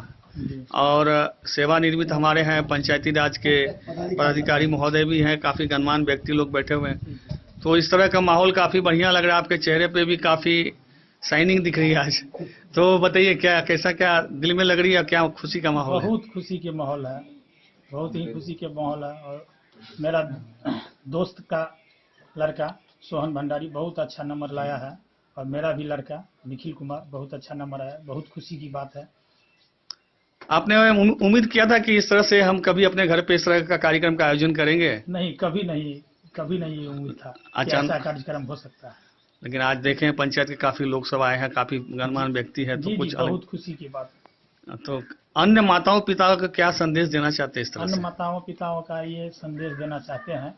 और सेवानिवृत्त हमारे हैं, पंचायती राज के पदाधिकारी महोदय भी हैं, काफी गणमान्य व्यक्ति लोग बैठे हुए हैं। तो इस तरह का माहौल काफी बढ़िया लग रहा है। आपके चेहरे पे भी काफी शाइनिंग दिख रही है आज। तो बताइए क्या दिल में लग रही है, क्या खुशी का माहौल है?
बहुत खुशी के माहौल है, बहुत ही खुशी के माहौल है। और मेरा दोस्त का लड़का सोहन भंडारी बहुत अच्छा नंबर लाया है और मेरा भी लड़का निखिल कुमार बहुत अच्छा नंबर आया। बहुत खुशी की बात है।
आपने उम्मीद किया था कि इस तरह से हम कभी अपने घर पे इस तरह का कार्यक्रम का आयोजन करेंगे?
नहीं, कभी नहीं उम्मीद था कि ऐसा कार्यक्रम हो सकता है।
लेकिन आज देखें पंचायत के काफी लोग सब आए हैं, काफी गणमान्य व्यक्ति है, तो कुछ
बहुत खुशी की बात है।
तो अन्य माताओं पिताओं का क्या संदेश देना चाहते हैं इस तरह से?
अन्य माताओं पिताओं का ये संदेश देना चाहते हैं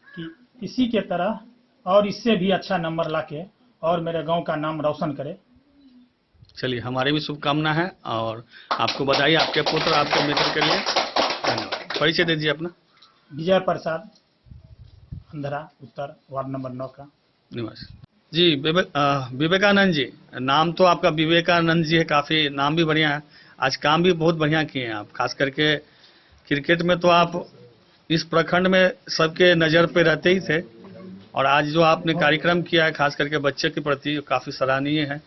कि इसी के तरह और इससे भी अच्छा नंबर लाके और मेरे गांव का नाम रोशन करे।
चलिए, हमारी भी शुभकामना है और आपको बधाई आपके पुत्र आपके मित्र के लिए। धन्यवाद। परिचय दीजिए अपना।
विजय प्रसाद, अंधरा उत्तर, वार्ड नंबर 9 का
निवासी। जी, विवेकानंद जी, नाम तो आपका विवेकानंद जी है, काफी नाम भी बढ़िया है। आज काम भी बहुत बढ़िया किए हैं आप, खास करके क्रिकेट में तो आप इस प्रखंड में सबके नज़र पे रहते ही थे, और आज जो आपने कार्यक्रम किया है खास करके बच्चे के प्रति काफ़ी सराहनीय है।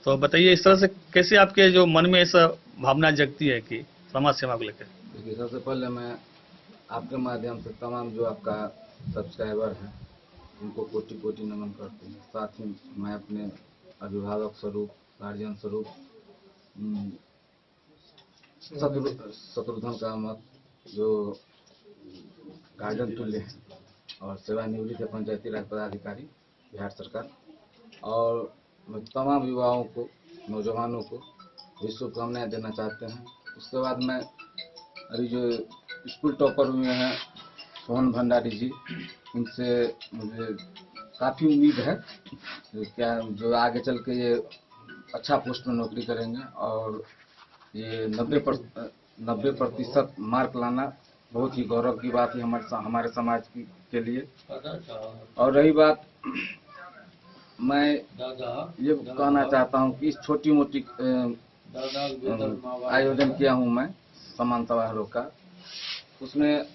तो बताइए इस तरह से कैसे आपके जो मन में ऐसा भावना जगती है कि समाज सेवा को लेकर?
देखिए, सबसे पहले मैं आपके माध्यम से तमाम जो आपका सब्सक्राइबर हैं उनको कोटि कोटि नमन करते हैं। साथ ही मैं अपने अभिभावक स्वरूप, गार्जियन स्वरूप शत्रुघ्न कामत जो गार्जियन तुल्य हैं और सेवानिवृत्त है पंचायती राज पदाधिकारी बिहार सरकार, और मैं तमाम युवाओं को, नौजवानों को भी शुभकामनाएं देना चाहते हैं। उसके बाद मैं अभी जो स्कूल टॉपर हुए हैं सोहन भंडारी जी, उनसे मुझे काफ़ी उम्मीद है क्या जो आगे चल के ये अच्छा पोस्ट में नौकरी करेंगे, और ये 90% मार्क लाना बहुत ही गौरव की बात है हमारे समाज के लिए। और रही बात, मैं ये कहना चाहता हूँ कि इस छोटी मोटी आयोजन किया हूँ मैं सम्मान समारोह का, उसमें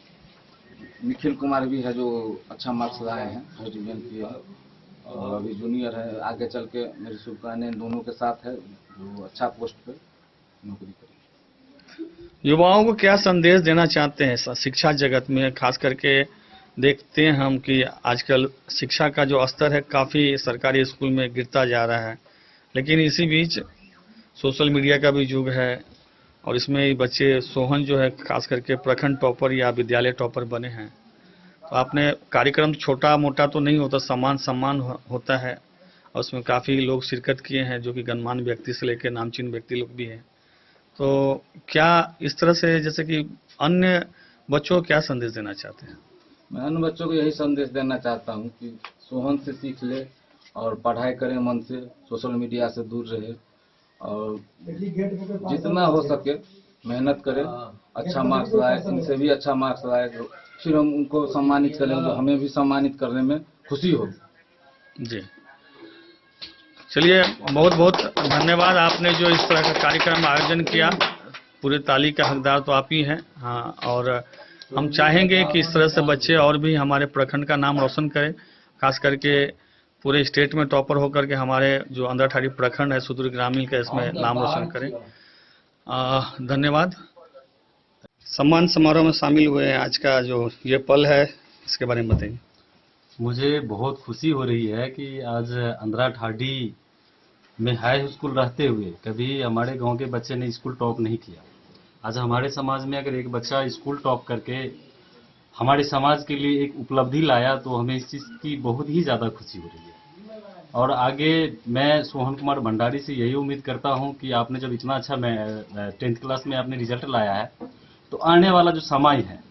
निखिल कुमार भी है जो अच्छा मार्क्स लाए हैं, फर्स्ट डिवीजन किए हैं, और अभी जूनियर है। आगे चल के मेरी शुभकामनाएं दोनों के साथ है जो अच्छा पोस्ट पे नौकरी करें।
युवाओं को क्या संदेश देना चाहते हैं शिक्षा जगत में? खास करके देखते हैं हम कि आजकल शिक्षा का जो स्तर है काफ़ी सरकारी स्कूल में गिरता जा रहा है, लेकिन इसी बीच सोशल मीडिया का भी युग है, और इसमें बच्चे सोहन जो है खास करके प्रखंड टॉपर या विद्यालय टॉपर बने हैं। तो आपने कार्यक्रम छोटा मोटा तो नहीं होता, सम्मान होता है, और उसमें काफ़ी लोग शिरकत किए हैं जो कि गणमान्य व्यक्ति से लेकर नामचीन व्यक्ति लोग भी हैं। तो क्या इस तरह से जैसे कि अन्य बच्चों को क्या संदेश देना चाहते हैं?
मैं अन्य बच्चों को यही संदेश देना चाहता हूँ कि सोहन से सीख ले और पढ़ाई करें मन से, सोशल मीडिया से दूर रहे, और जितना हो सके मेहनत करें, अच्छा मार्क्स लाए, इनसे भी अच्छा मार्क्स लाए, फिर हम उनको सम्मानित करें जो हमें भी सम्मानित करने में खुशी होगी।
जी चलिए, बहुत बहुत धन्यवाद। आपने जो इस तरह का कार्यक्रम आयोजन किया, पूरे ताली का हकदार तो आप ही हैं। हाँ, और हम चाहेंगे कि इस तरह से बच्चे और भी हमारे प्रखंड का नाम रोशन करें, खास करके पूरे स्टेट में टॉपर होकर के हमारे जो अंदरठाड़ी प्रखंड है सुदूर ग्रामीण का इसमें नाम रोशन करें। धन्यवाद। सम्मान समारोह में शामिल हुए हैं, आज का जो ये पल है इसके बारे में बताइए।
मुझे बहुत खुशी हो रही है कि आज अंदराठाड़ी में हाई स्कूल रहते हुए कभी हमारे गांव के बच्चे ने स्कूल टॉप नहीं किया। आज हमारे समाज में अगर एक बच्चा स्कूल टॉप करके हमारे समाज के लिए एक उपलब्धि लाया तो हमें इस चीज़ की बहुत ही ज़्यादा खुशी हो रही है। और आगे मैं सोहन कुमार भंडारी से यही उम्मीद करता हूं कि आपने जब इतना अच्छा 10th क्लास में आपने रिजल्ट लाया है तो आने वाला जो समय है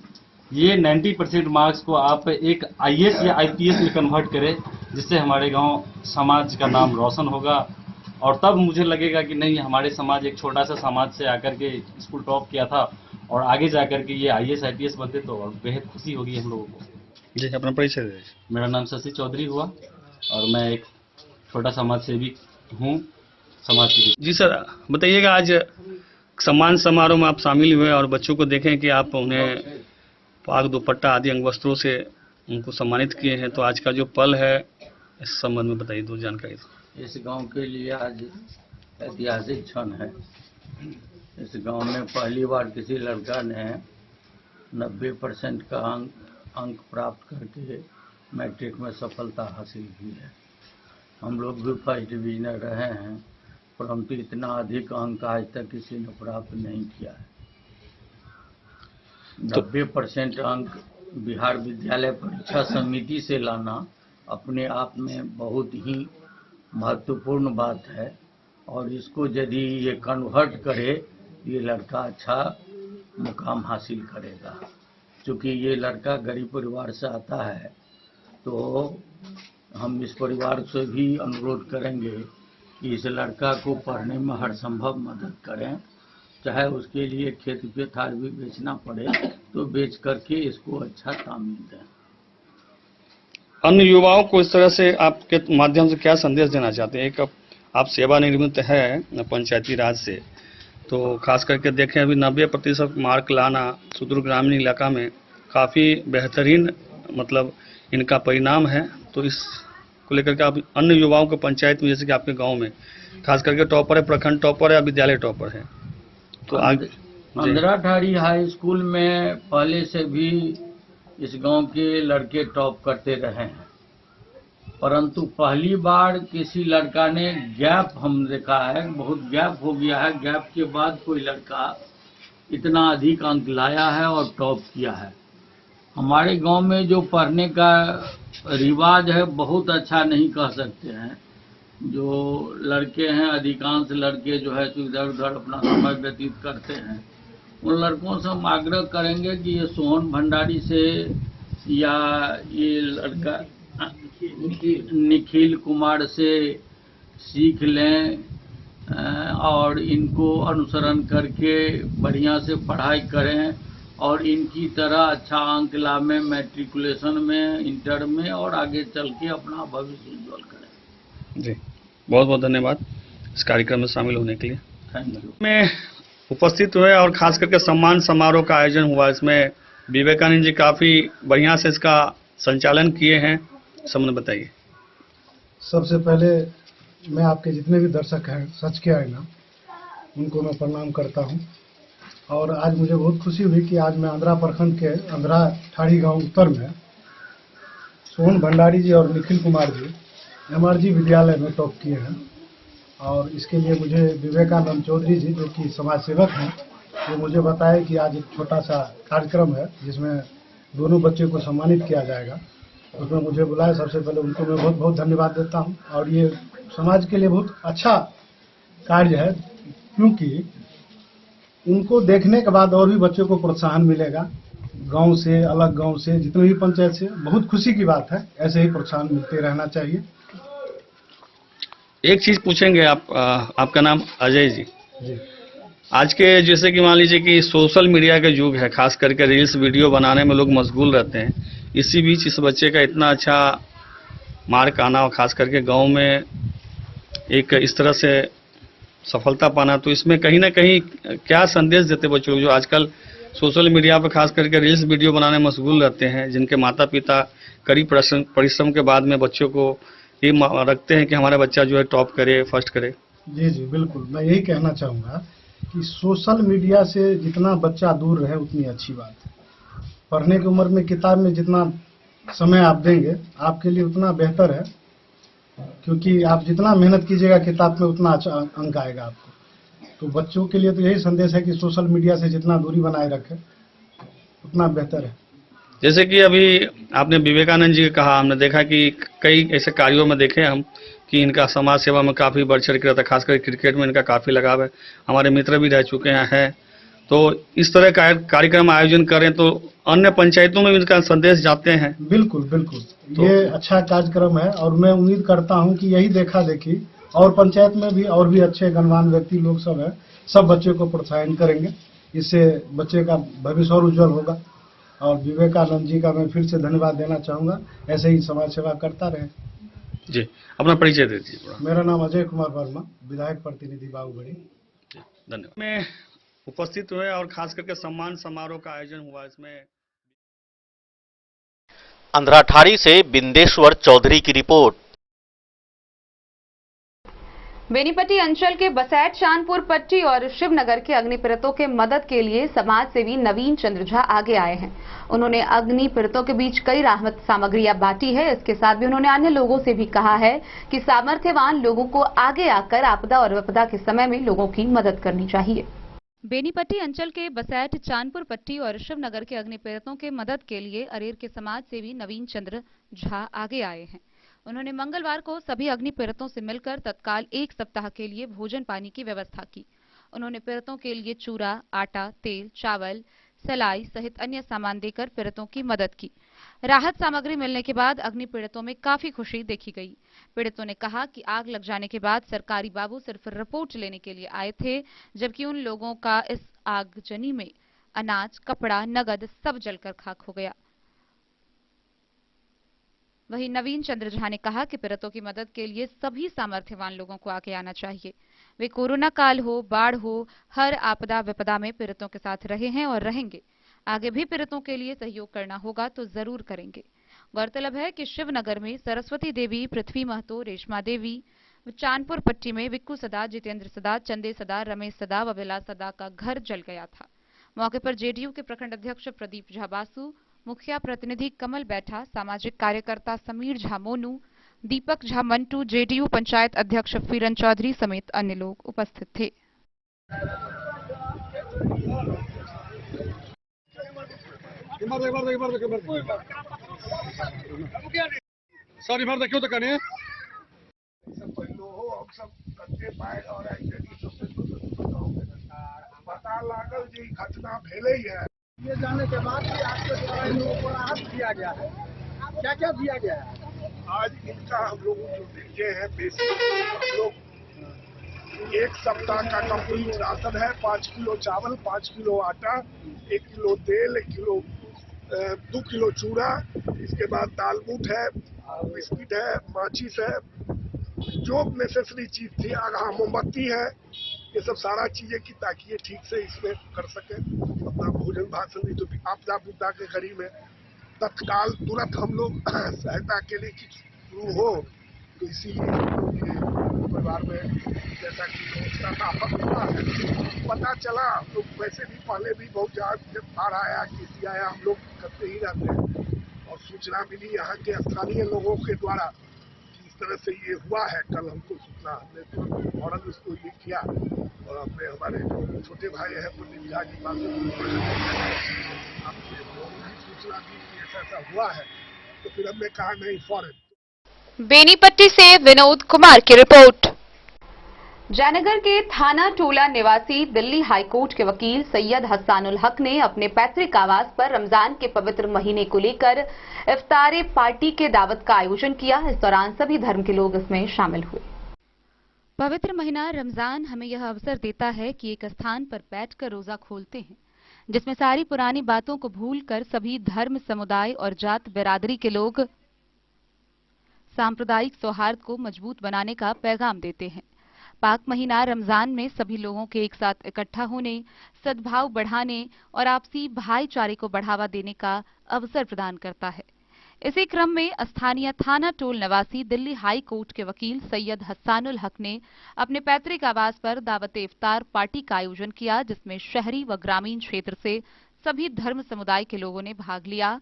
ये 90% मार्क्स को आप एक IAS या IPS में कन्वर्ट करें, जिससे हमारे गांव समाज का नाम रोशन होगा। और तब मुझे लगेगा कि नहीं, हमारे समाज एक छोटा सा समाज से आकर के स्कूल टॉप किया था और आगे जाकर के ये IAS IPS बनते तो और बेहद खुशी होगी हम लोगों को।
जी, अपना परिचय दीजिए।
मेरा नाम शशि चौधरी हुआ और मैं एक छोटा समाज सेवी हूँ समाज की।
जी सर, बताइएगा, आज सम्मान समारोह में आप शामिल हुए और बच्चों को देखें कि आप उन्हें पाग दुपट्टा आदि अंग वस्त्रों से उनको सम्मानित किए हैं, तो आज का जो पल है इस संबंध में बताइए, दो जानकारी।
इस गांव के लिए आज ऐतिहासिक क्षण है। इस गांव में पहली बार किसी लड़का ने 90% का अंक प्राप्त करके मैट्रिक में सफलता हासिल की है। हम लोग भी फर्स्ट डिवीजनर रहे हैं, परंतु इतना अधिक अंक आज तक किसी ने प्राप्त नहीं किया है। 90% अंक बिहार विद्यालय परीक्षा समिति से लाना अपने आप में बहुत ही महत्वपूर्ण बात है, और इसको यदि ये कन्वर्ट करे ये लड़का अच्छा मुकाम हासिल करेगा। क्योंकि ये लड़का गरीब परिवार से आता है, तो हम इस परिवार से भी अनुरोध करेंगे कि इस लड़का को पढ़ने में हर संभव मदद करें, चाहे उसके लिए खेत पेथार भी बेचना पड़े तो बेच करके इसको अच्छा तामील दें।
अन्य युवाओं को इस तरह से आपके माध्यम से क्या संदेश देना चाहते हैं? एक आप सेवानिवृत्त है पंचायती राज से, तो खास करके देखें अभी 90% मार्क लाना सुदूर ग्रामीण इलाका में काफ़ी बेहतरीन मतलब इनका परिणाम है। तो इस को लेकर के आप अन्य युवाओं को पंचायत में जैसे कि आपके गांव में खास करके टॉपर है, प्रखंड टॉपर है, विद्यालय टॉपर है, तो आगे
अंधराठाड़ी हाई स्कूल में पहले से भी इस गांव के लड़के टॉप करते रहे हैं, परंतु पहली बार किसी लड़का ने गैप हम देखा है, बहुत गैप हो गया है। गैप के बाद कोई लड़का इतना अधिक अंक लाया है और टॉप किया है। हमारे गांव में जो पढ़ने का रिवाज है बहुत अच्छा नहीं कह सकते हैं। जो लड़के हैं, अधिकांश लड़के जो है इधर उधर अपना समय व्यतीत करते हैं। उन लड़कों से हम आग्रह करेंगे कि ये सोहन भंडारी से या ये लड़का निखिल कुमार से सीख लें और इनको अनुसरण करके बढ़िया से पढ़ाई करें और इनकी तरह अच्छा अंक लावें मैट्रिकुलेशन में, इंटर में और आगे चल के अपना भविष्य उज्ज्वल करें।
जी, बहुत बहुत धन्यवाद इस कार्यक्रम में शामिल होने के लिए।
Thank you.
में उपस्थित हुए और खास करके सम्मान समारोह का आयोजन हुआ। इसमें विवेकानंद जी काफ़ी बढ़िया से इसका संचालन किए हैं, समझ बताइए।
सबसे पहले मैं आपके जितने भी दर्शक हैं सच के आईना, उनको मैं प्रणाम करता हूं। और आज मुझे बहुत खुशी हुई कि आज मैं आंध्रा प्रखंड के अंधराठाड़ी गांव उत्तर में सोहन भंडारी जी और निखिल कुमार जी MRG विद्यालय में टॉप किए हैं। और इसके लिए मुझे विवेकानंद चौधरी जी जो कि समाज सेवक हैं, वो मुझे बताए कि आज एक छोटा सा कार्यक्रम है जिसमें दोनों बच्चे को सम्मानित किया जाएगा। उसमें मुझे बुलाया, सबसे पहले उनको मैं बहुत बहुत धन्यवाद देता हूं। और ये समाज के लिए बहुत अच्छा कार्य है, क्योंकि उनको देखने के बाद और भी बच्चों को प्रोत्साहन मिलेगा। गांव से, अलग गांव से, जितने भी पंचायत से, बहुत खुशी की बात है। ऐसे ही प्रोत्साहन मिलते रहना चाहिए।
एक चीज पूछेंगे आपका नाम अजय जी।
जी।
आज के जैसे कि मान लीजिए कि सोशल मीडिया का युग है, खास करके रील्स वीडियो बनाने में लोग मशगूल रहते हैं। इसी बीच इस बच्चे का इतना अच्छा मार्क आना और खास करके गांव में एक इस तरह से सफलता पाना, तो इसमें कहीं ना कहीं क्या संदेश देते बच्चे लोग जो आजकल सोशल मीडिया पर खास करके रील्स वीडियो बनाने में मशगूल रहते हैं, जिनके माता पिता कड़ी परिश्रम के बाद में बच्चों को ये रखते हैं कि हमारा बच्चा जो है टॉप करे, फर्स्ट करे।
जी जी बिल्कुल, मैं यही कहना चाहूँगा कि सोशल मीडिया से जितना बच्चा दूर रहे उतनी अच्छी बात है। पढ़ने की उम्र में किताब में जितना समय आप देंगे आपके लिए उतना बेहतर है, क्योंकि आप जितना मेहनत कीजिएगा किताब में उतना अच्छा अंक आएगा आपको। तो बच्चों के लिए तो यही संदेश है कि सोशल मीडिया से जितना दूरी बनाए रखें उतना बेहतर है।
जैसे कि अभी आपने विवेकानंद जी का कहा, हमने देखा कि कई ऐसे कार्यों में देखे हम कि इनका समाज सेवा में काफ़ी बढ़ चढ़ के रहता है, खासकर क्रिकेट में इनका काफ़ी लगाव है। हमारे मित्र भी रह चुके हैं। तो इस तरह का कार्यक्रम आयोजन करें तो अन्य पंचायतों में भी इनका संदेश जाते हैं।
बिल्कुल बिल्कुल, ये अच्छा कार्यक्रम है और मैं उम्मीद करता हूं कि यही देखा देखी और पंचायत में भी और भी अच्छे गणमान्य व्यक्ति लोग सब है, सब बच्चे को प्रोत्साहन करेंगे। इससे बच्चे का भविष्य और उज्जवल होगा। और विवेकानंद जी का मैं फिर से धन्यवाद देना चाहूँगा, ऐसे ही समाज सेवा करता रहे।
जी, अपना परिचय दे दीजिए।
मेरा नाम अजय कुमार वर्मा, विधायक प्रतिनिधि बाबूगढ़ी।
धन्यवाद। में उपस्थित हुए और खास करके सम्मान समारोह का आयोजन हुआ। इसमें
अंधराठाड़ी से बिंदेश्वर चौधरी की रिपोर्ट।
बेनीपट्टी अंचल के बसैठ, चांदपुर पट्टी और शिवनगर के अग्नि पीड़ितों के मदद के लिए समाज सेवी नवीन चंद्र झा आगे आए हैं। उन्होंने अग्नि पीड़ितों के बीच कई राहत सामग्रियां बांटी है। इसके साथ भी उन्होंने अन्य लोगों से भी कहा है कि सामर्थ्यवान लोगों को आगे आकर आपदा और विपदा के समय में लोगों की मदद करनी चाहिए। बेनीपट्टी अंचल के बसैठ, चांदपुर पट्टी और शिवनगर के अग्नि पीड़ितों के मदद के लिए अरेर के समाज सेवी नवीन चंद्र झा आगे आए हैं। उन्होंने मंगलवार को सभी अग्नि पीड़ितों से मिलकर तत्काल 1 सप्ताह के लिए भोजन पानी की व्यवस्था की। उन्होंने पीड़ितों के लिए चूरा, आटा, तेल, चावल, सलाई सहित अन्य सामान देकर पीड़ितों की मदद की। राहत सामग्री मिलने के बाद अग्नि पीड़ितों में काफी खुशी देखी गई। पीड़ितों ने कहा कि आग लग जाने के बाद सरकारी बाबू सिर्फ रिपोर्ट लेने के लिए आए थे, जबकि उन लोगों का इस आगजनी में अनाज, कपड़ा, नगद सब जलकर खाक हो गया। वहीं नवीन चंद्र झा ने कहा कि पीड़ितों की मदद के लिए सभी सामर्थ्यवान लोगों को आगे आना चाहिए। वे कोरोना काल हो, बाढ़ हो, हर आपदा विपदा में पीड़ितों के साथ रहे हैं और रहेंगे। आगे भी पीड़ितों के लिए सहयोग करना होगा तो जरूर करेंगे। गौरतलब है कि शिवनगर में सरस्वती देवी, पृथ्वी महतो, रेशमा देवी, चांदपुर पट्टी में विक्कू सदा, जितेंद्र सदा, चंदे सदा, रमेश सदा व विलास सदा का घर जल गया था। मौके पर जेडीयू के प्रखंड अध्यक्ष प्रदीप झा बासु, मुखिया प्रतिनिधि कमल बैठा, सामाजिक कार्यकर्ता समीर झा मोनू, दीपक झा मंटू, जेडीयू पंचायत अध्यक्ष फीरन चौधरी समेत अन्य लोग उपस्थित थे।
पता लागल जी घटना भेले है।
ये जाने के बाद भी आपके द्वारा इन लोगों को राहत दिया गया है। क्या क्या दिया गया है?
आज इनका हम लोग जो देखे हैं बेसिक हम लोग 1 सप्ताह का कंप्लीट राशन है। 5 किलो चावल, 5 किलो आटा, 1 किलो तेल, 1 किलो 2 किलो चूड़ा, इसके बाद दाल बूट है, बिस्किट है, माचिस है, जो नेसेसरी चीज थी, आगा मोमबत्ती है, ये सब सारा चीजें की ताकि ये ठीक से इसमें कर सके अपना भोजन भाषण। नहीं तो आपदा बुद्धा के घड़ी में तत्काल तुरंत हम लोग सहायता के लिए शुरू हो, तो इसीलिए परिवार में जैसा कि पता चला तो वैसे भी पहले भी बहुत जब बाढ़ आया, किसी आया, हम लोग करते ही रहते हैं। और सूचना मिली यहाँ के स्थानीय लोगों के द्वारा कि इस तरह से ये हुआ है। कल हमको सूचना, हमने फौरन उसको ये किया और अपने हमारे जो छोटे भाई हैं प्रदीप झा के पास आपसे सूचना दी कि ऐसा हुआ है, तो फिर हमने कहा नहीं फौरन।
बेनीपट्टी से विनोद कुमार की रिपोर्ट। जयनगर के थाना टोला निवासी दिल्ली हाईकोर्ट के वकील सैयद हसानुल हक ने अपने पैतृक आवास पर रमजान के पवित्र महीने को लेकर इफ्तार पार्टी के दावत का आयोजन किया। इस दौरान सभी धर्म के लोग इसमें शामिल हुए। पवित्र महीना रमजान हमें यह अवसर देता है कि एक स्थान पर बैठकर रोजा खोलते हैं, जिसमें सारी पुरानी बातों को भूलकर सभी धर्म, समुदाय और जात बिरादरी के लोग सांप्रदायिक सौहार्द को मजबूत बनाने का पैगाम देते हैं। पाक महीना रमजान में सभी लोगों के एक साथ इकट्ठा होने, सद्भाव बढ़ाने और आपसी भाईचारे को बढ़ावा देने का अवसर प्रदान करता है। इसी क्रम में स्थानीय थाना टोल निवासी दिल्ली हाई कोर्ट के वकील सैयद हसानुल हक ने अपने पैतृक आवास पर दावत इफ्तार पार्टी का आयोजन किया, जिसमें शहरी व ग्रामीण क्षेत्र से सभी धर्म समुदाय के लोगों ने भाग लिया।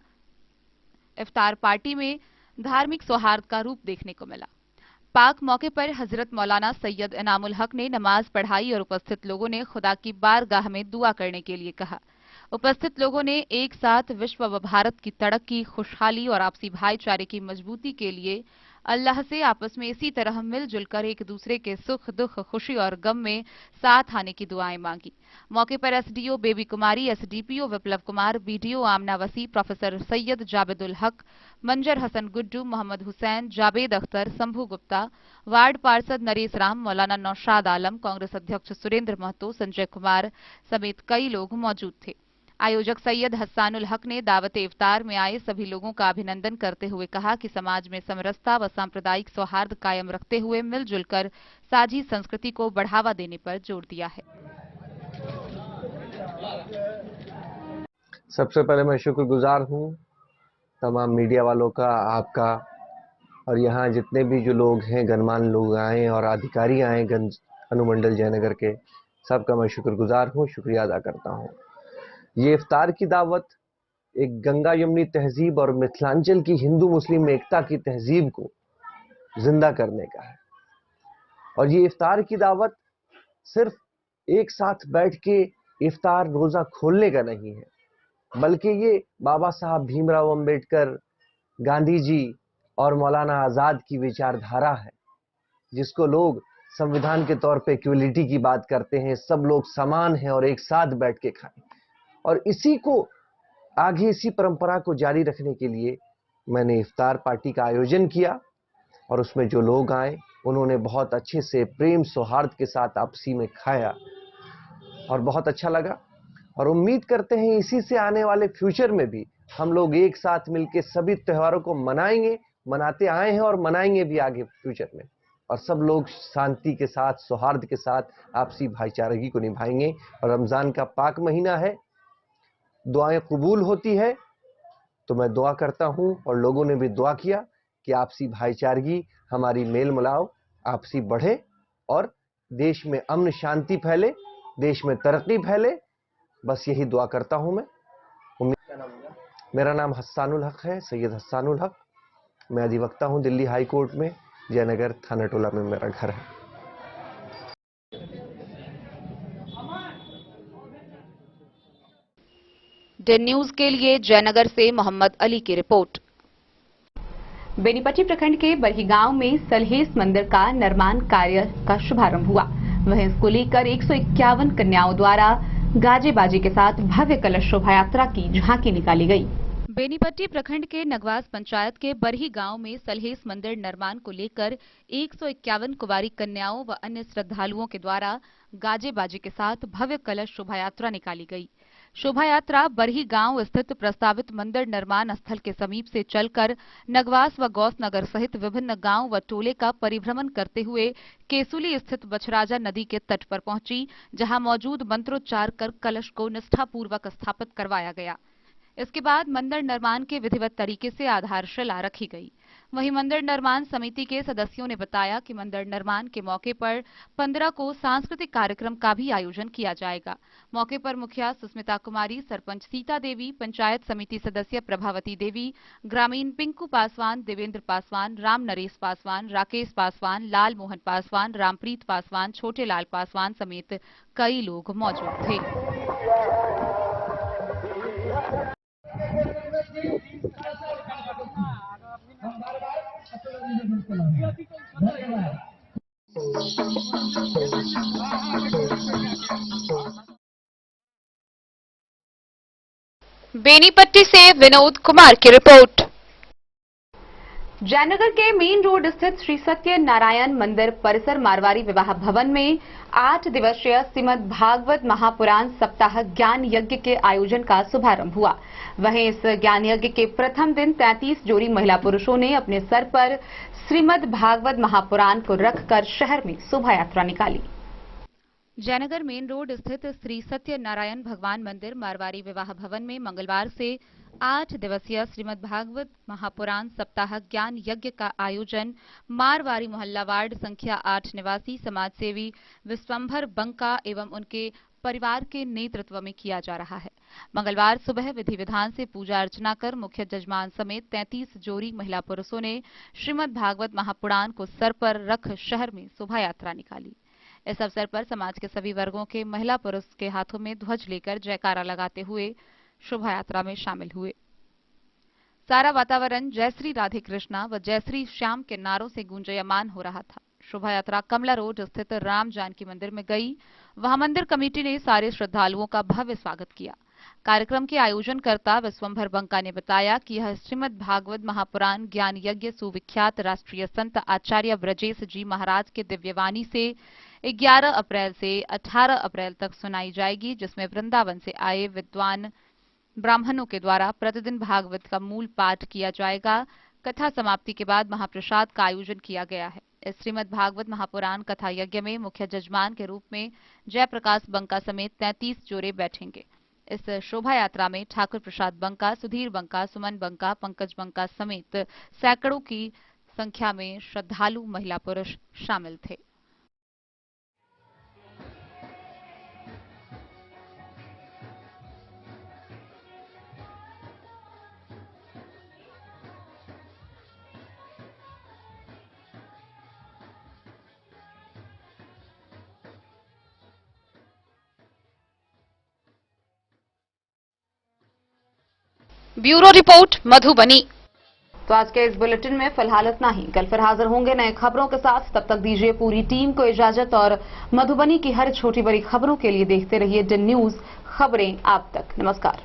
इफ्तार पार्टी में धार्मिक सौहार्द का रूप देखने को मिला। पाक मौके पर हजरत मौलाना सैयद इनामुल हक ने नमाज पढ़ाई और उपस्थित लोगों ने खुदा की बारगाह में दुआ करने के लिए कहा। उपस्थित लोगों ने एक साथ विश्व व भारत की तरक्की, खुशहाली और आपसी भाईचारे की मजबूती के लिए अल्लाह से आपस में इसी तरह मिलजुल कर एक दूसरे के सुख दुख, खुशी और गम में साथ आने की दुआएं मांगी। मौके पर एसडीओ बेबी कुमारी, एसडीपीओ विप्लव कुमार, बीडीओ आमना वसी, प्रोफेसर सैयद जावेदुल हक, मंजर हसन गुड्डू, मोहम्मद हुसैन, जावेद अख्तर, शंभू गुप्ता, वार्ड पार्षद नरेश राम, मौलाना नौशाद आलम, कांग्रेस अध्यक्ष सुरेंद्र महतो, संजय कुमार समेत कई लोग मौजूद थे। आयोजक सैयद हसानुल हक ने दावत इफ्तार में आए सभी लोगों का अभिनंदन करते हुए कहा कि समाज में समरसता व सांप्रदायिक सौहार्द कायम रखते हुए मिलजुल कर साझी संस्कृति को बढ़ावा देने पर जोर दिया है।
सबसे पहले मैं शुक्रगुजार हूं तमाम मीडिया वालों का, आपका, और यहाँ जितने भी जो लोग हैं, गणमान्य लोग आए और अधिकारी आए गंज अनुमंडल जयनगर के, सबका मैं शुक्रगुजार हूँ, शुक्रिया अदा करता हूँ। ये इफ्तार की दावत एक गंगा यमुनी तहजीब और मिथिलांचल की हिंदू मुस्लिम एकता की तहजीब को जिंदा करने का है। और ये इफ्तार की दावत सिर्फ एक साथ बैठ के इफ्तार रोजा खोलने का नहीं है, बल्कि ये बाबा साहब भीमराव अंबेडकर, गांधी जी और मौलाना आजाद की विचारधारा है, जिसको लोग संविधान के तौर पे इक्वलिटी की बात करते हैं, सब लोग समान हैं और एक साथ बैठ के खाएं। और इसी को आगे, इसी परंपरा को जारी रखने के लिए मैंने इफ्तार पार्टी का आयोजन किया और उसमें जो लोग आए उन्होंने बहुत अच्छे से प्रेम सौहार्द के साथ आपसी में खाया और बहुत अच्छा लगा। और उम्मीद करते हैं इसी से आने वाले फ्यूचर में भी हम लोग एक साथ मिलकर सभी त्योहारों को मनाएंगे मनाते आए हैं और मनाएंगे भी आगे फ्यूचर में। और सब लोग शांति के साथ, सौहार्द के साथ आपसी भाईचारगी को निभाएंगे। और रमज़ान का पाक महीना है, दुआएं कबूल होती है, तो मैं दुआ करता हूं और लोगों ने भी दुआ किया कि आपसी भाईचारगी, हमारी मेल मिलाप आपसी बढ़े और देश में अमन शांति फैले, देश में तरक्की फैले। बस यही दुआ करता हूं मैं। मेरा नाम हस्सानुल हक है, सैयद हस्सानुल हक। मैं अधिवक्ता हूं दिल्ली हाई कोर्ट में, जयनगर थाना टोला में मेरा घर है।
डे न्यूज के लिए जयनगर से मोहम्मद अली की रिपोर्ट। बेनीपट्टी प्रखंड के बरही गांव में सलहेस मंदिर का निर्माण कार्य का शुभारंभ हुआ। वहीं इसको लेकर 151 कन्याओं द्वारा गाजे बाजे के साथ भव्य कलश शोभा यात्रा की झांकी निकाली गई। बेनीपट्टी प्रखंड के नगवास पंचायत के बरही गांव में सलहेस मंदिर निर्माण को लेकर 151 कुंवारी कन्याओं व अन्य श्रद्धालुओं के द्वारा गाजे बाजे के साथ भव्य कलश शोभा यात्रा निकाली गई। शोभा यात्रा बरही गांव स्थित प्रस्तावित मंदिर निर्माण स्थल के समीप से चलकर नगवास व गौसनगर सहित विभिन्न गांव व टोले का परिभ्रमण करते हुए केसुली स्थित बछराजा नदी के तट पर पहुंची, जहां मौजूद मंत्रोच्चार कर कलश को निष्ठापूर्वक स्थापित करवाया गया। इसके बाद मंदिर निर्माण के विधिवत तरीके से आधारशिला रखी गई। वहीं मंदिर निर्माण समिति के सदस्यों ने बताया कि मंदिर निर्माण के मौके पर 15 को सांस्कृतिक कार्यक्रम का भी आयोजन किया जाएगा। मौके पर मुखिया सुस्मिता कुमारी, सरपंच सीता देवी, पंचायत समिति सदस्य प्रभावती देवी, ग्रामीण पिंकू पासवान, देवेंद्र पासवान, राम नरेश पासवान, राकेश पासवान, लाल मोहन पासवान, रामप्रीत पासवान, छोटे लाल पासवान समेत कई लोग मौजूद थे। बेनीपट्टी से विनोद कुमार की रिपोर्ट। जयनगर के मेन रोड स्थित श्री सत्य नारायण मंदिर परिसर मारवाड़ी विवाह भवन में 8 दिवसीय श्रीमद् भागवत महापुराण सप्ताह ज्ञान यज्ञ के आयोजन का शुभारंभ हुआ। वहीं इस ज्ञान यज्ञ के प्रथम दिन 33 जोड़ी महिला पुरुषों ने अपने सर पर श्रीमद् भागवत महापुराण को रखकर शहर में शोभा यात्रा निकाली। जयनगर मेन रोड स्थित श्री सत्य नारायण भगवान मंदिर मारवाड़ी विवाह भवन में मंगलवार से 8 दिवसीय श्रीमद् भागवत महापुराण सप्ताह ज्ञान यज्ञ का आयोजन मारवाड़ी मोहल्ला वार्ड संख्या 8 निवासी समाजसेवी विश्वंभर बंका एवं उनके परिवार के नेतृत्व में किया जा रहा है। मंगलवार सुबह विधि विधान से पूजा अर्चना कर मुख्य जजमान समेत 33 जोड़ी महिला पुरुषों ने श्रीमद् भागवत महापुराण को सर पर रख शहर में शोभा यात्रा निकाली। इस अवसर पर समाज के सभी वर्गों के महिला पुरुष के हाथों में ध्वज लेकर जयकारा लगाते हुए शोभा यात्रा में शामिल हुए। सारा वातावरण जय श्री राधे कृष्णा व जय श्री श्याम के नारों से गूंजयमान हो रहा था। शोभा यात्रा कमला रोड स्थित राम जानकी मंदिर में गई। वहां मंदिर कमेटी ने सारे श्रद्धालुओं का भव्य स्वागत किया। कार्यक्रम के आयोजनकर्ता विश्वंभर बंका ने बताया कि यह श्रीमद् भागवत महापुराण ज्ञान यज्ञ सुविख्यात राष्ट्रीय संत आचार्य ब्रजेश जी महाराज के दिव्यवाणी से 11 अप्रैल से 18 अप्रैल तक सुनाई जाएगी, जिसमें वृंदावन से आए विद्वान ब्राह्मणों के द्वारा प्रतिदिन भागवत का मूल पाठ किया जाएगा। कथा समाप्ति के बाद महाप्रसाद का आयोजन किया गया है। इस श्रीमद् भागवत महापुराण कथा यज्ञ में मुख्य जजमान के रूप में जयप्रकाश बंका समेत 33 जोड़े बैठेंगे। इस शोभा यात्रा में ठाकुर प्रसाद बंका, सुधीर बंका, सुमन बंका, पंकज बंका समेत सैकड़ों की संख्या में श्रद्धालु महिला पुरुष शामिल थे। Bureau report Madhubani. तो आज के इस बुलेटिन में फिलहाल इतना ही। कल फिर हाजिर होंगे नए खबरों के साथ। तब तक दीजिए पूरी टीम को इजाजत और मधुबनी की हर छोटी बड़ी खबरों के लिए देखते रहिए डे न्यूज, खबरें आप तक। नमस्कार।